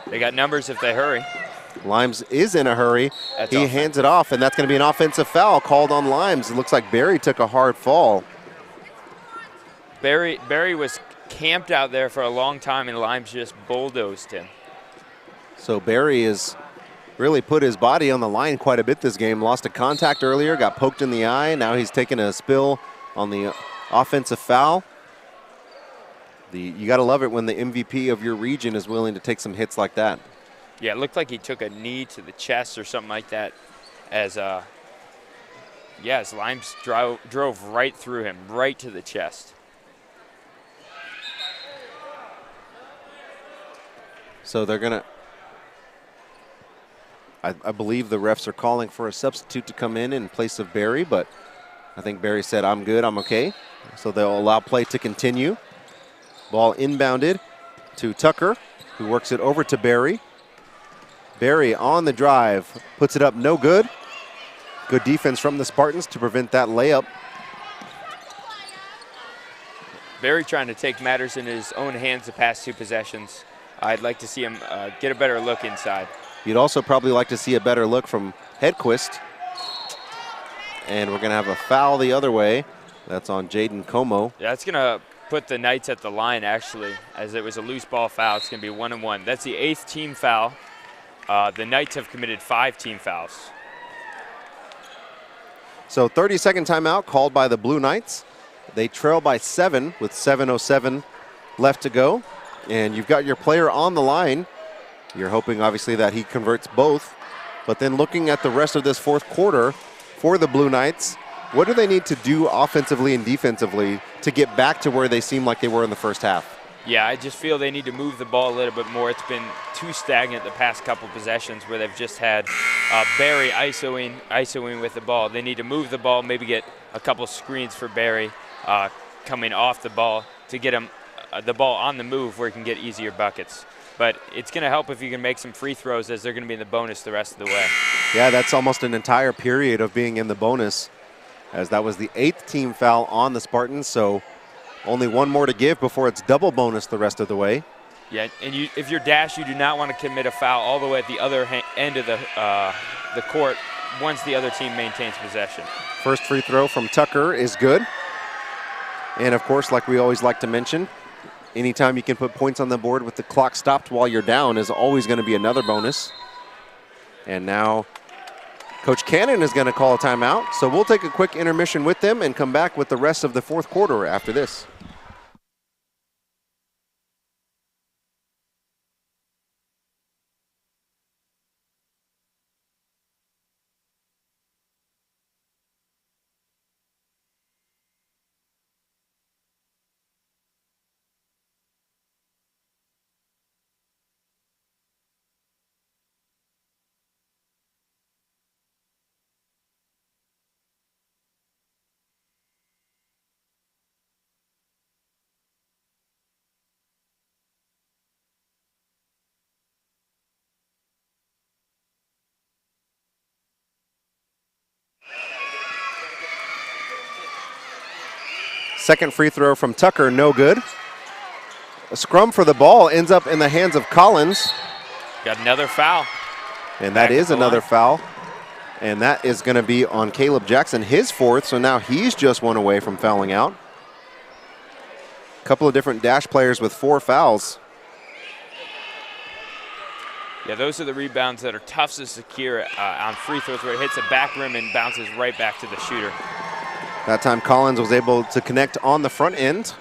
They got numbers if they hurry. Limes is in a hurry. He hands it off, and that's going to be an offensive foul called on Limes. It looks like Barry took a hard fall. Barry was camped out there for a long time, and Limes just bulldozed him. So Barry has really put his body on the line quite a bit this game. Lost a contact earlier, got poked in the eye. Now he's taking a spill on the offensive foul. You got to love it when the MVP of your region is willing to take some hits like that. Yeah, it looked like he took a knee to the chest or something like that as Limes drove right through him, right to the chest. So they're going to, I believe the refs are calling for a substitute to come in place of Barry, but I think Barry said, I'm good, I'm okay. So they'll allow play to continue. Ball inbounded to Tucker, who works it over to Barry. Barry on the drive, puts it up, no good. Good defense from the Spartans to prevent that layup. Barry trying to take matters in his own hands the past two possessions. I'd like to see him get a better look inside. You'd also probably like to see a better look from Hedquist. And we're going to have a foul the other way. That's on Jaden Como. Yeah, that's going to put the Knights at the line, actually, as it was a loose ball foul. It's going to be 1-1. That's the 8th team foul. The Knights have committed 5 team fouls. So 30-second timeout called by the Blue Knights. They trail by 7 with 7:07 left to go. And you've got your player on the line. You're hoping, obviously, that he converts both. But then looking at the rest of this fourth quarter for the Blue Knights, what do they need to do offensively and defensively to get back to where they seem like they were in the first half? Yeah, I just feel they need to move the ball a little bit more. It's been too stagnant the past couple possessions where they've just had Barry isoing with the ball. They need to move the ball, maybe get a couple screens for Barry coming off the ball to get him the ball on the move where he can get easier buckets. But it's going to help if you can make some free throws, as they're going to be in the bonus the rest of the way. Yeah, that's almost an entire period of being in the bonus, as that was the 8th team foul on the Spartans. So only one more to give before it's double bonus the rest of the way. Yeah, and if you're DasCHE, you do not want to commit a foul all the way at the other end of the court once the other team maintains possession. First free throw from Tucker is good. And, of course, like we always like to mention, anytime you can put points on the board with the clock stopped while you're down is always going to be another bonus. And now Coach Cannon is going to call a timeout. So we'll take a quick intermission with them and come back with the rest of the fourth quarter after this. Second free throw from Tucker, no good. A scrum for the ball ends up in the hands of Collins. Got another foul. And that is another foul. And that is going to be on Caleb Jackson, his fourth. So now he's just one away from fouling out. A couple of different DasCHE players with 4 fouls. Yeah, those are the rebounds that are tough to secure on free throws, where it hits the back rim and bounces right back to the shooter. That time Collins was able to connect on the front end.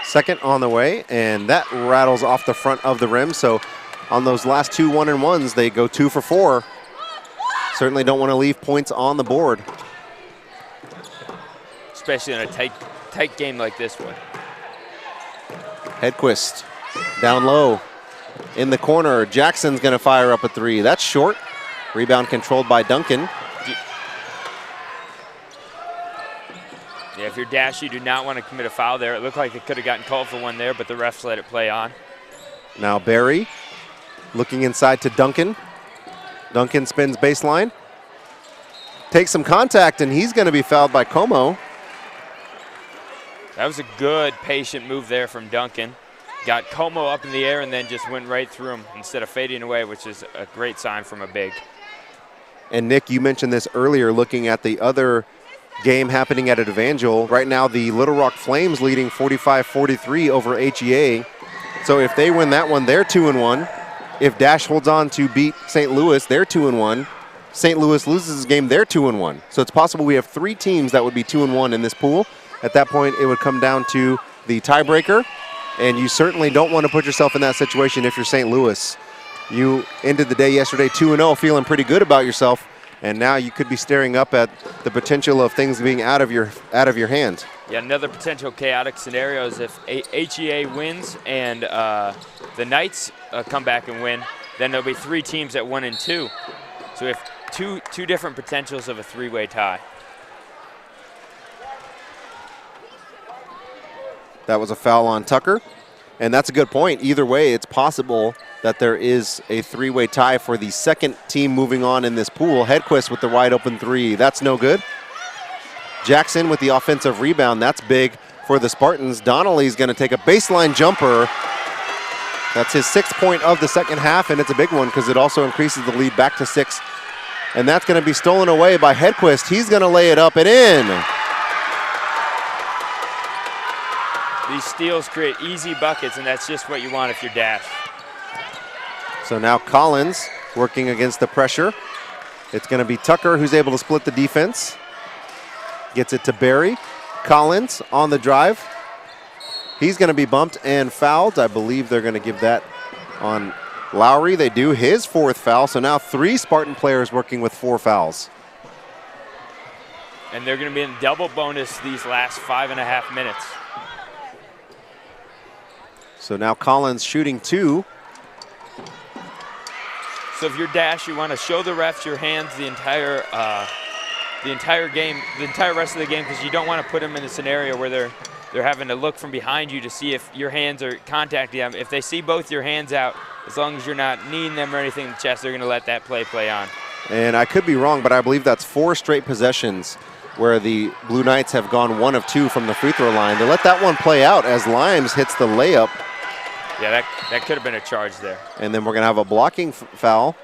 Second on the way, and that rattles off the front of the rim. So on those last 2 1-and-1s, they go 2 for 4. Certainly don't want to leave points on the board. Especially in a tight game like this one. Hedquist down low in the corner. Jackson's going to fire up a 3. That's short. Rebound controlled by Duncan. Yeah, if you're DasCHE, you do not want to commit a foul there. It looked like they could have gotten called for one there, but the refs let it play on. Now Barry looking inside to Duncan. Duncan spins baseline. Takes some contact, and he's going to be fouled by Como. That was a good, patient move there from Duncan. Got Como up in the air and then just went right through him instead of fading away, which is a great sign from a big. And Nick, you mentioned this earlier, looking at the other game happening at Evangel. Right now, the Little Rock Flames leading 45-43 over HEA. So if they win that one, they're 2-1. If DasCHE holds on to beat St. Louis, they're 2-1. St. Louis loses his game, they're 2-1. So it's possible we have 3 teams that would be 2-1 in this pool. At that point, it would come down to the tiebreaker, and you certainly don't want to put yourself in that situation if you're St. Louis. You ended the day yesterday 2-0, feeling pretty good about yourself, and now you could be staring up at the potential of things being out of your hand. Yeah, another potential chaotic scenario is if HEA wins and the Knights come back and win, then there'll be 3 teams at 1 and 2. So we have two different potentials of a 3-way tie. That was a foul on Tucker, and that's a good point. Either way, it's possible that there is a 3-way tie for the second team moving on in this pool. Hedquist with the wide open 3. That's no good. Jackson with the offensive rebound. That's big for the Spartans. Donnelly's going to take a baseline jumper. That's his 6th point of the second half, and it's a big one because it also increases the lead back to 6. And that's going to be stolen away by Hedquist. He's going to lay it up and in. These steals create easy buckets, and that's just what you want if you're DasCHE. So now Collins working against the pressure. It's going to be Tucker who's able to split the defense. Gets it to Barry. Collins on the drive. He's going to be bumped and fouled. I believe they're going to give that on Lowry. They do, his 4th foul. So now 3 Spartan players working with 4 fouls. And they're going to be in double bonus these last 5.5 minutes. So now Collins shooting 2. So if you're DasCHE, you want to show the refs your hands the entire game, the entire rest of the game, because you don't want to put them in a scenario where they're having to look from behind you to see if your hands are contacting them. If they see both your hands out, as long as you're not kneeing them or anything in the chest, they're going to let that play on. And I could be wrong, but I believe that's 4 straight possessions where the Blue Knights have gone 1 of 2 from the free throw line. They let that one play out as Limes hits the layup. Yeah, that could have been a charge there. And then we're going to have a blocking foul.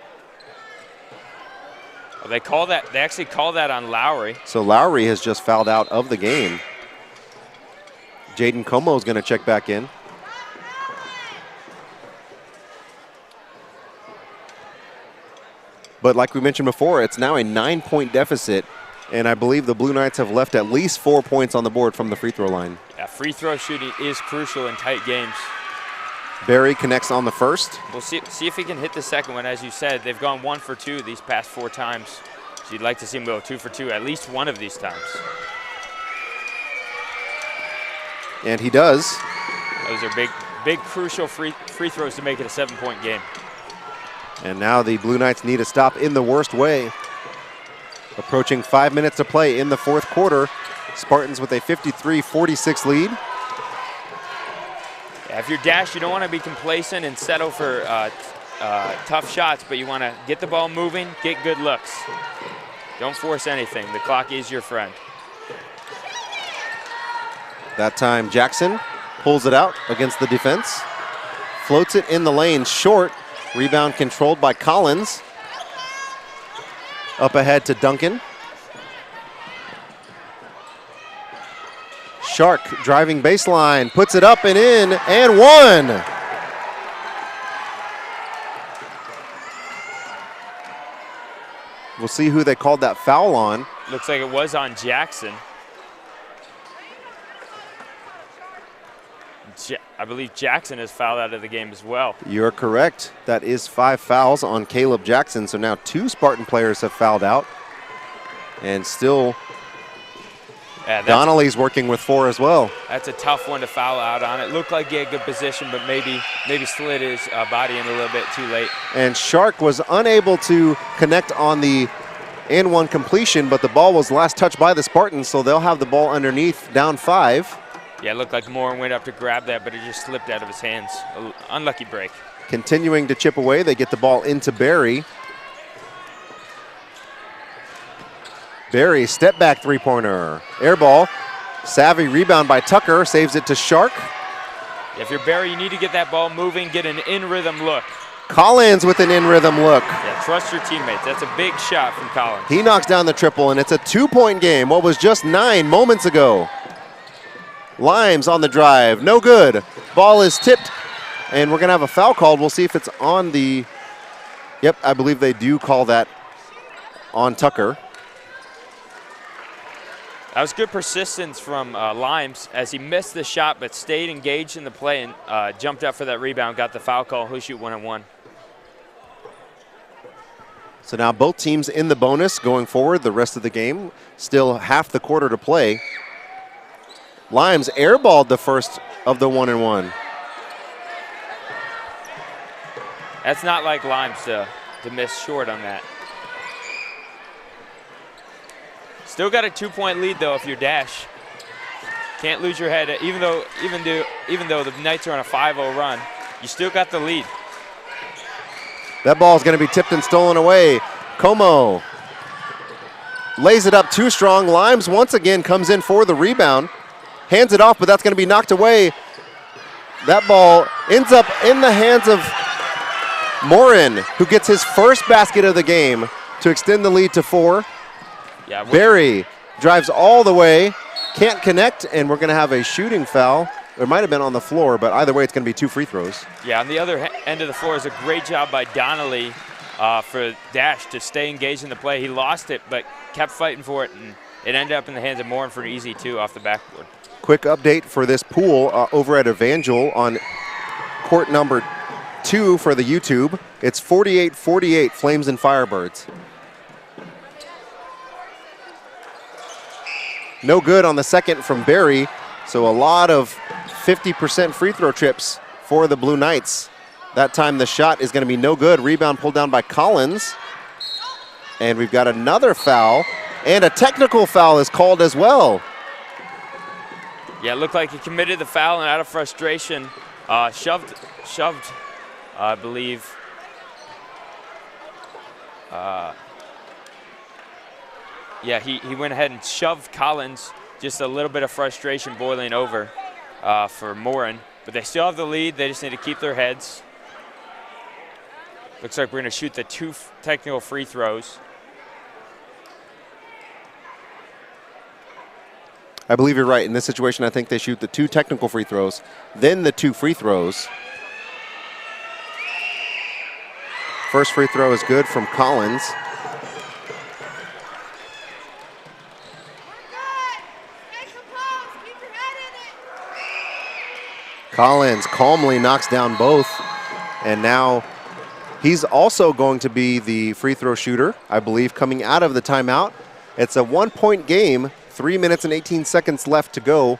Well, they actually call that on Lowry. So Lowry has just fouled out of the game. Jaden Como is going to check back in. But like we mentioned before, it's now a 9-point deficit, and I believe the Blue Knights have left at least 4 points on the board from the free throw line. Yeah, free throw shooting is crucial in tight games. Barry connects on the first. We'll see if he can hit the second one. As you said, they've gone 1 for 2 these past 4 times. So you'd like to see him go 2 for 2 at least one of these times. And he does. Those are big crucial free throws to make it a 7-point game. And now the Blue Knights need a stop in the worst way. Approaching 5 minutes to play in the 4th quarter. Spartans with a 53-46 lead. Yeah, if you're DasCHE, you don't want to be complacent and settle for tough shots, but you want to get the ball moving, get good looks. Don't force anything. The clock is your friend. That time Jackson pulls it out against the defense. Floats it in the lane short. Rebound controlled by Collins. Up ahead to Duncan. Shark driving baseline, puts it up and in, and one. We'll see who they called that foul on. Looks like it was on Jackson. I believe Jackson is fouled out of the game as well. You're correct. That is 5 fouls on Caleb Jackson. So now 2 Spartan players have fouled out. And still, Donnelly's working with 4 as well. That's a tough one to foul out on. It looked like he had good position, but maybe slid his body in a little bit too late. And Shark was unable to connect on the and-one completion, but the ball was last touched by the Spartans, so they'll have the ball underneath, down 5. Yeah, it looked like Moore went up to grab that, but it just slipped out of his hands. Unlucky break. Continuing to chip away, they get the ball into Barry. Barry, step back three-pointer. Air ball. Savvy rebound by Tucker, saves it to Shark. Yeah, if you're Barry, you need to get that ball moving, get an in-rhythm look. Collins with an in-rhythm look. Yeah, trust your teammates. That's a big shot from Collins. He knocks down the triple, and it's a 2-point game. What was just 9 moments ago. Limes on the drive, no good. Ball is tipped, and we're gonna have a foul called. We'll see if it's on the, yep, I believe they do call that on Tucker. That was good persistence from Limes as he missed the shot but stayed engaged in the play and jumped up for that rebound, got the foul call. He'll shoot 1-on-1. So now both teams in the bonus going forward the rest of the game. Still half the quarter to play. Limes airballed the first of the 1-and-1. That's not like Limes to miss short on that. Still got a 2-point lead though if you're Dash. Can't lose your head. Even though the Knights are on a 5-0 run, you still got the lead. That ball is going to be tipped and stolen away. Como lays it up too strong. Limes once again comes in for the rebound. Hands it off, but that's going to be knocked away. That ball ends up in the hands of Morin, who gets his first basket of the game to extend the lead to 4. Yeah, Barry drives all the way, can't connect, and we're going to have a shooting foul. It might have been on the floor, but either way, it's going to be 2 free throws. Yeah, on the other end of the floor is a great job by Donnelly for Dash to stay engaged in the play. He lost it, but kept fighting for it, and it ended up in the hands of Morin for an easy 2 off the backboard. Quick update for this pool over at Evangel on court number 2 for the YouTube. It's 48-48 Flames and Firebirds. No good on the second from Barry, so a lot of 50% free throw trips for the Blue Knights. That time the shot is going to be no good. Rebound pulled down by Collins. And we've got another foul, and a technical foul is called as well. Yeah, it looked like he committed the foul and out of frustration, shoved, I believe. Yeah, he went ahead and shoved Collins. Just a little bit of frustration boiling over for Morin. But they still have the lead. They just need to keep their heads. Looks like we're going to shoot the 2 technical free throws. I believe you're right. In this situation, I think they shoot the 2 technical free throws, then the 2 free throws. First free throw is good from Collins. Collins calmly knocks down both, and now he's also going to be the free throw shooter, I believe, coming out of the timeout. It's a 1-point game. 3 minutes and 18 seconds left to go.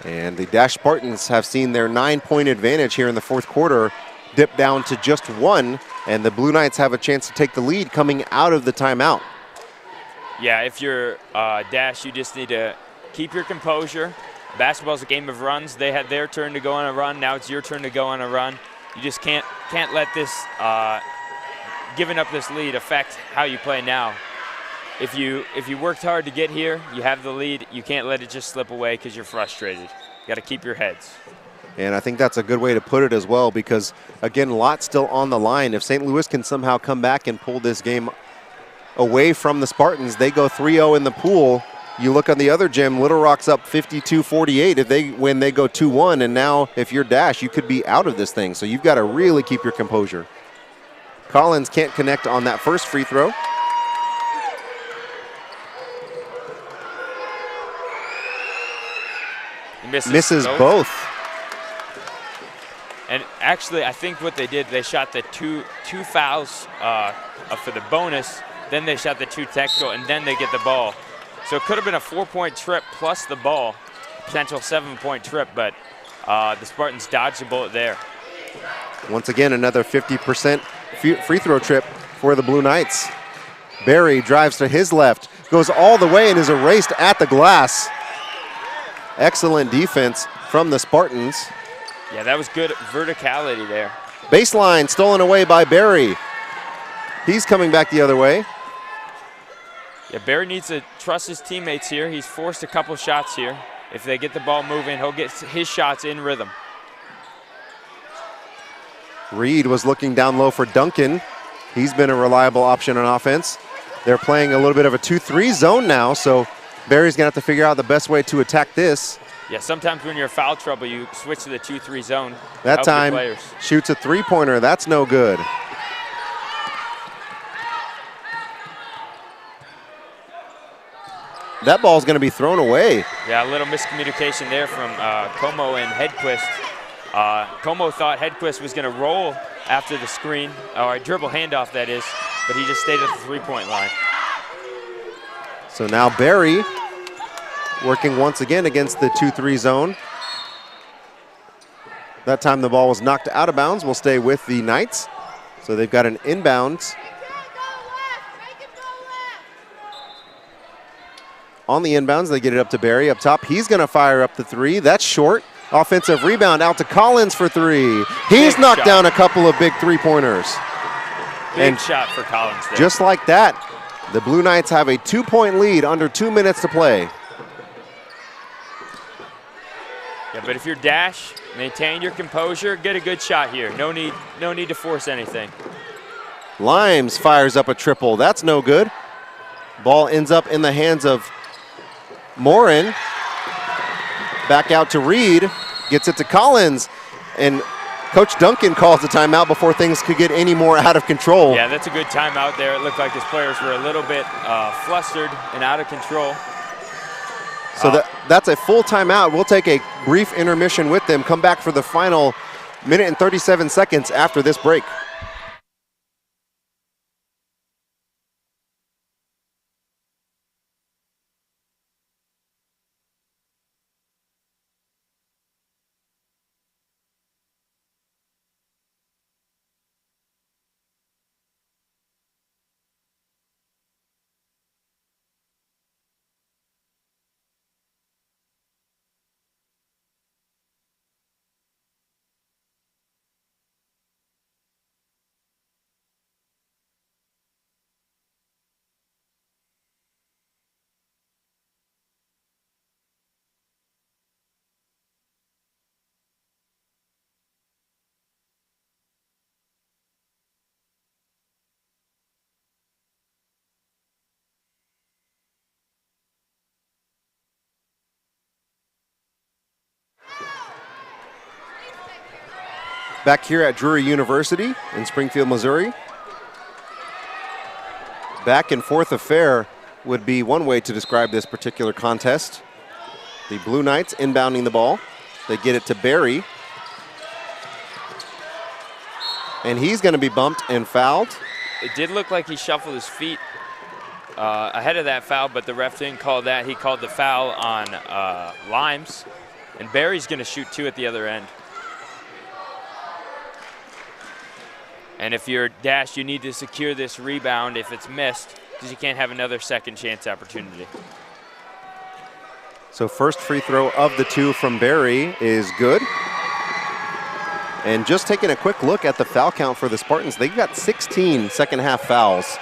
And the Dash Spartans have seen their 9-point advantage here in the fourth quarter dip down to just 1. And the Blue Knights have a chance to take the lead coming out of the timeout. Yeah, if you're Dash, you just need to keep your composure. Basketball's a game of runs. They had their turn to go on a run. Now it's your turn to go on a run. You just can't let this giving up this lead affect how you play now. If you worked hard to get here, you have the lead. You can't let it just slip away because you're frustrated. You got to keep your heads. And I think that's a good way to put it as well, because again, a lot still on the line. If St. Louis can somehow come back and pull this game away from the Spartans, they go 3-0 in the pool. You look on the other gym, Little Rock's up 52-48 if they win, they go 2-1, and now if you're Dash, you could be out of this thing. So you've got to really keep your composure. Collins can't connect on that first free throw. Misses both. And actually, I think what they did, they shot the two fouls for the bonus, then they shot the 2 technical, and then they get the ball. So it could have been a 4-point trip plus the ball, potential 7-point trip, but the Spartans dodged the bullet there. Once again, another 50% free throw trip for the Blue Knights. Barry drives to his left, goes all the way and is erased at the glass. Excellent defense from the Spartans. Yeah, that was good verticality there. Baseline stolen away by Barry. He's coming back the other way. Yeah, Barry needs to trust his teammates here. He's forced a couple shots here. If they get the ball moving, he'll get his shots in rhythm. Reed was looking down low for Duncan. He's been a reliable option on offense. They're playing a little bit of a 2-3 zone now, so Barry's gonna have to figure out the best way to attack this. Yeah, sometimes when you're in foul trouble, you switch to the 2-3 zone. That time, shoots a three-pointer. That's no good. That ball's going to be thrown away. Yeah, a little miscommunication there from Como and Hedquist. Como thought Hedquist was going to roll after the screen, or a dribble handoff, that is, but he just stayed at the three-point line. So now Barry working once again against the 2-3 zone. That time the ball was knocked out of bounds. Will stay with the Knights. So they've got an inbounds. On the inbounds, they get it up to Barry up top. He's going to fire up the 3. That's short. Offensive rebound out to Collins for 3. He's knocked down a couple of big three-pointers. Big shot for Collins there. Just like that, the Blue Knights have a 2-point lead under 2 minutes to play. Yeah, but if you're Dash, maintain your composure, get a good shot here. No need to force anything. Limes fires up a triple. That's no good. Ball ends up in the hands of Morin. Back out to Reed. Gets it to Collins. And Coach Duncan calls the timeout before things could get any more out of control. Yeah, that's a good timeout there. It looked like his players were a little bit flustered and out of control. So that's a full timeout. We'll take a brief intermission with them. Come back for the final minute and 37 seconds after this break. Back here at Drury University in Springfield, Missouri. Back and forth affair would be one way to describe this particular contest. The Blue Knights inbounding the ball. They get it to Barry. And he's going to be bumped and fouled. It did look like he shuffled his feet ahead of that foul, but the ref didn't call that. He called the foul on Limes. And Barry's going to shoot 2 at the other end. And if you're Dash, you need to secure this rebound if it's missed, because you can't have another second chance opportunity. So first free throw of the 2 from Barry is good. And just taking a quick look at the foul count for the Spartans, they've got 16 second half fouls.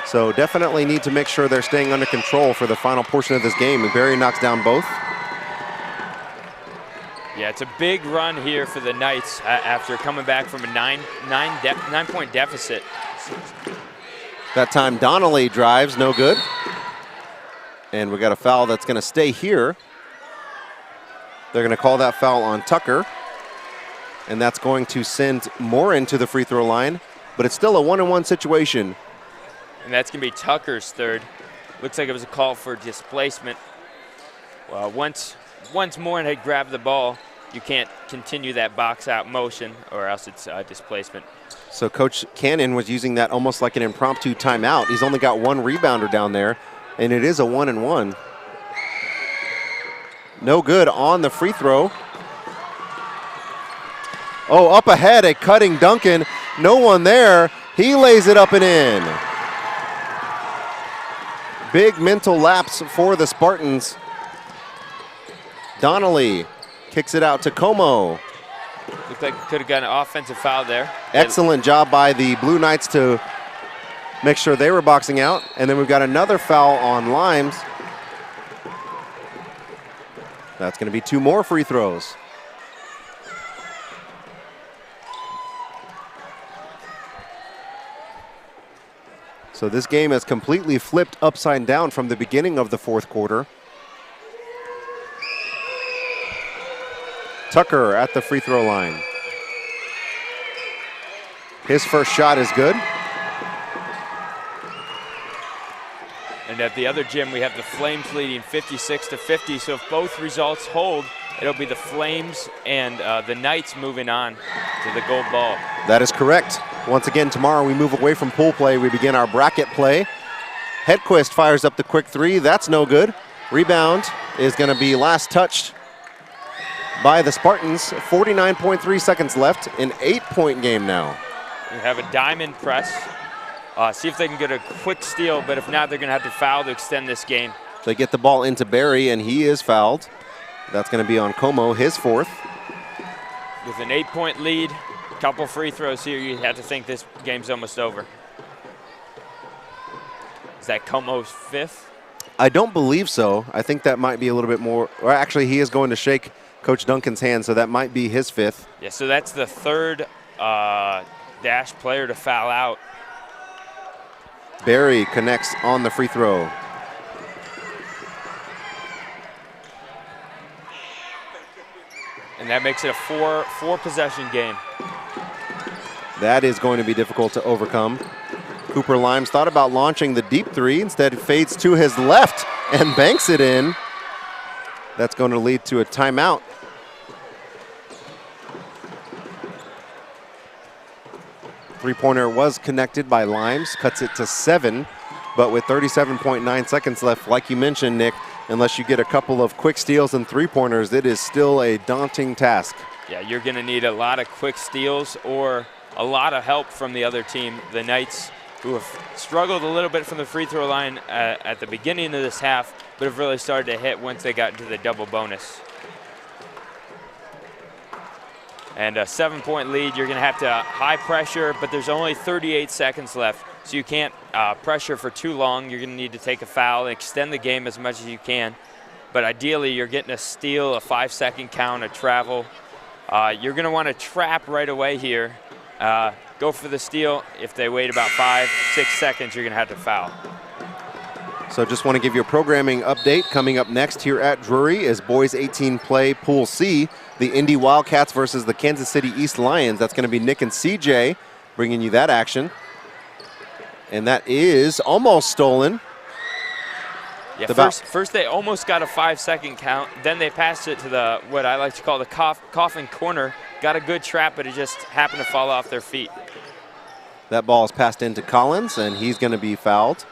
So definitely need to make sure they're staying under control for the final portion of this game. And Barry knocks down both. Yeah, it's a big run here for the Knights after coming back from a 9-point deficit. That time Donnelly drives, no good. And we got a foul that's going to stay here. They're going to call that foul on Tucker. And that's going to send Morin to the free throw line. But it's still a 1-on-1 situation. And that's going to be Tucker's third. Looks like it was a call for displacement. Well, once Morin had grabbed the ball, you can't continue that box out motion or else it's displacement. So Coach Cannon was using that almost like an impromptu timeout. He's only got one rebounder down there, and it is a 1-and-1. No good on the free throw. Oh, up ahead, a cutting Duncan. No one there. He lays it up and in. Big mental lapse for the Spartans. Donnelly kicks it out to Como. Looked like could have gotten an offensive foul there. Excellent job by the Blue Knights to make sure they were boxing out. And then we've got another foul on Limes. That's going to be 2 more free throws. So this game has completely flipped upside down from the beginning of the fourth quarter. Tucker at the free throw line. His first shot is good. And at the other gym, we have the Flames leading 56-50. So if both results hold, it'll be the Flames and the Knights moving on to the gold ball. That is correct. Once again, tomorrow we move away from pool play. We begin our bracket play. Hedquist fires up the quick three. That's no good. Rebound is going to be last touched by the Spartans. 49.3 seconds left. An 8-point game now. We have a diamond press. See if they can get a quick steal, but if not, they're going to have to foul to extend this game. They get the ball into Barry, and he is fouled. That's going to be on Como, his fourth. With an 8-point lead, a couple free throws here, you have to think this game's almost over. Is that Como's fifth? I don't believe so. I think that might be a little bit more. Or actually, he is going to shake Coach Duncan's hand, so that might be his fifth. Yeah, so that's the third Dash player to foul out. Barry connects on the free throw. And that makes it a four possession game. That is going to be difficult to overcome. Cooper Limes thought about launching the deep three, instead fades to his left and banks it in. That's going to lead to a timeout. Three-pointer was connected by Limes, cuts it to 7, but with 37.9 seconds left, like you mentioned, Nick, unless you get a couple of quick steals and three-pointers, it is still a daunting task. Yeah, you're going to need a lot of quick steals or a lot of help from the other team. The Knights, who have struggled a little bit from the free throw line at the beginning of this half, but have really started to hit once they got into the double bonus. And a 7-point lead, you're going to have to high pressure, but there's only 38 seconds left, so you can't pressure for too long. You're going to need to take a foul and extend the game as much as you can. But ideally, you're getting a steal, a 5-second count, a travel. You're going to want to trap right away here. Go for the steal. If they wait about 5-6 seconds, you're going to have to foul. So just want to give you a programming update. Coming up next here at Drury is Boys 18 play Pool C, the Indy Wildcats versus the Kansas City East Lions. That's going to be Nick and CJ bringing you that action. And that is almost stolen. Yeah, first they almost got a 5-second count. Then they passed it to the, what I like to call the coffin corner. Got a good trap, but it just happened to fall off their feet. That ball is passed into Collins, and he's going to be fouled.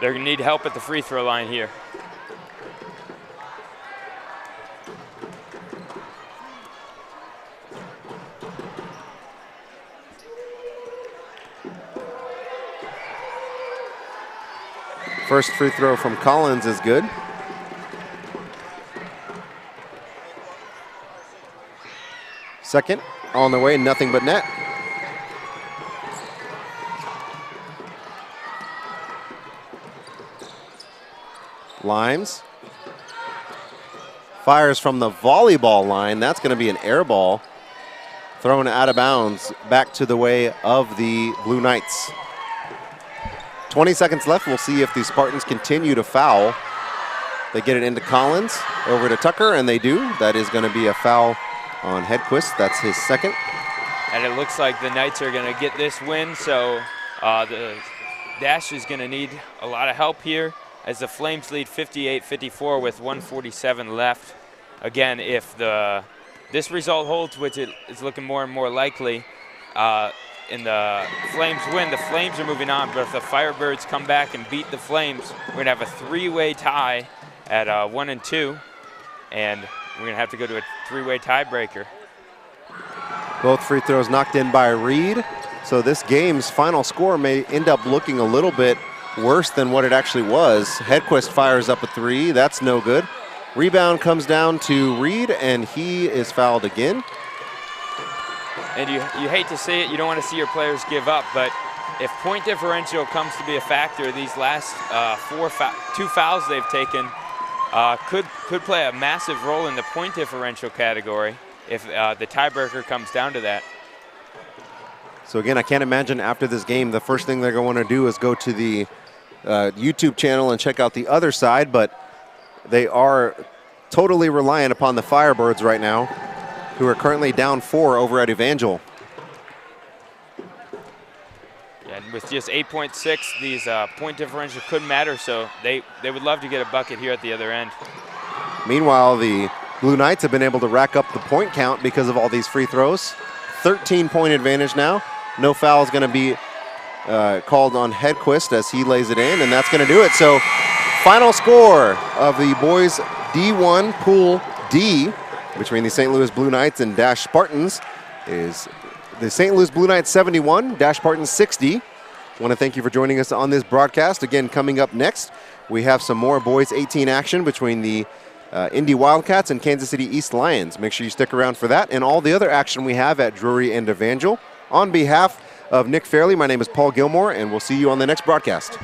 They're going to need help at the free throw line here. First free throw from Collins is good. Second on the way, nothing but net. Limes fires from the volleyball line. That's going to be an air ball thrown out of bounds back to the way of the Blue Knights. 20 seconds left. We'll see if the Spartans continue to foul. They get it into Collins, over to Tucker, and they do. That is going to be a foul on Hedquist. That's his second. And it looks like the Knights are going to get this win, so the DasCHE is going to need a lot of help here as the Flames lead 58-54 with 1:47 left. Again, if this result holds, which it is looking more and more likely, and the Flames win, the Flames are moving on. But if the Firebirds come back and beat the Flames, we're going to have a three-way tie at 1 and 2, and we're going to have to go to a three-way tiebreaker. Both free throws knocked in by Reed. So this game's final score may end up looking a little bit worse than what it actually was. Hedquist fires up a three. That's no good. Rebound comes down to Reed, and he is fouled again. And you hate to see it. You don't want to see your players give up. But if point differential comes to be a factor, these last two fouls they've taken could play a massive role in the point differential category if the tiebreaker comes down to that. So again, I can't imagine after this game the first thing they're going to do is go to the YouTube channel and check out the other side, but they are totally reliant upon the Firebirds right now, who are currently down 4 over at Evangel. Yeah, and with just 8.6, these point differential could matter, so they would love to get a bucket here at the other end. Meanwhile, the Blue Knights have been able to rack up the point count because of all these free throws. 13-point advantage now. No foul is going to be called on Hedquist as he lays it in, and that's going to do it. So final score of the boys D1 Pool D between the St. Louis Blue Knights and DasCHE Spartans is the St. Louis Blue Knights 71, DasCHE Spartans 60. I want to thank you for joining us on this broadcast. Again, coming up next, we have some more boys 18 action between the Indy Wildcats and Kansas City East Lions. Make sure you stick around for that and all the other action we have at Drury and Evangel. On behalf of Nick Fairley, my name is Paul Gilmore, and we'll see you on the next broadcast.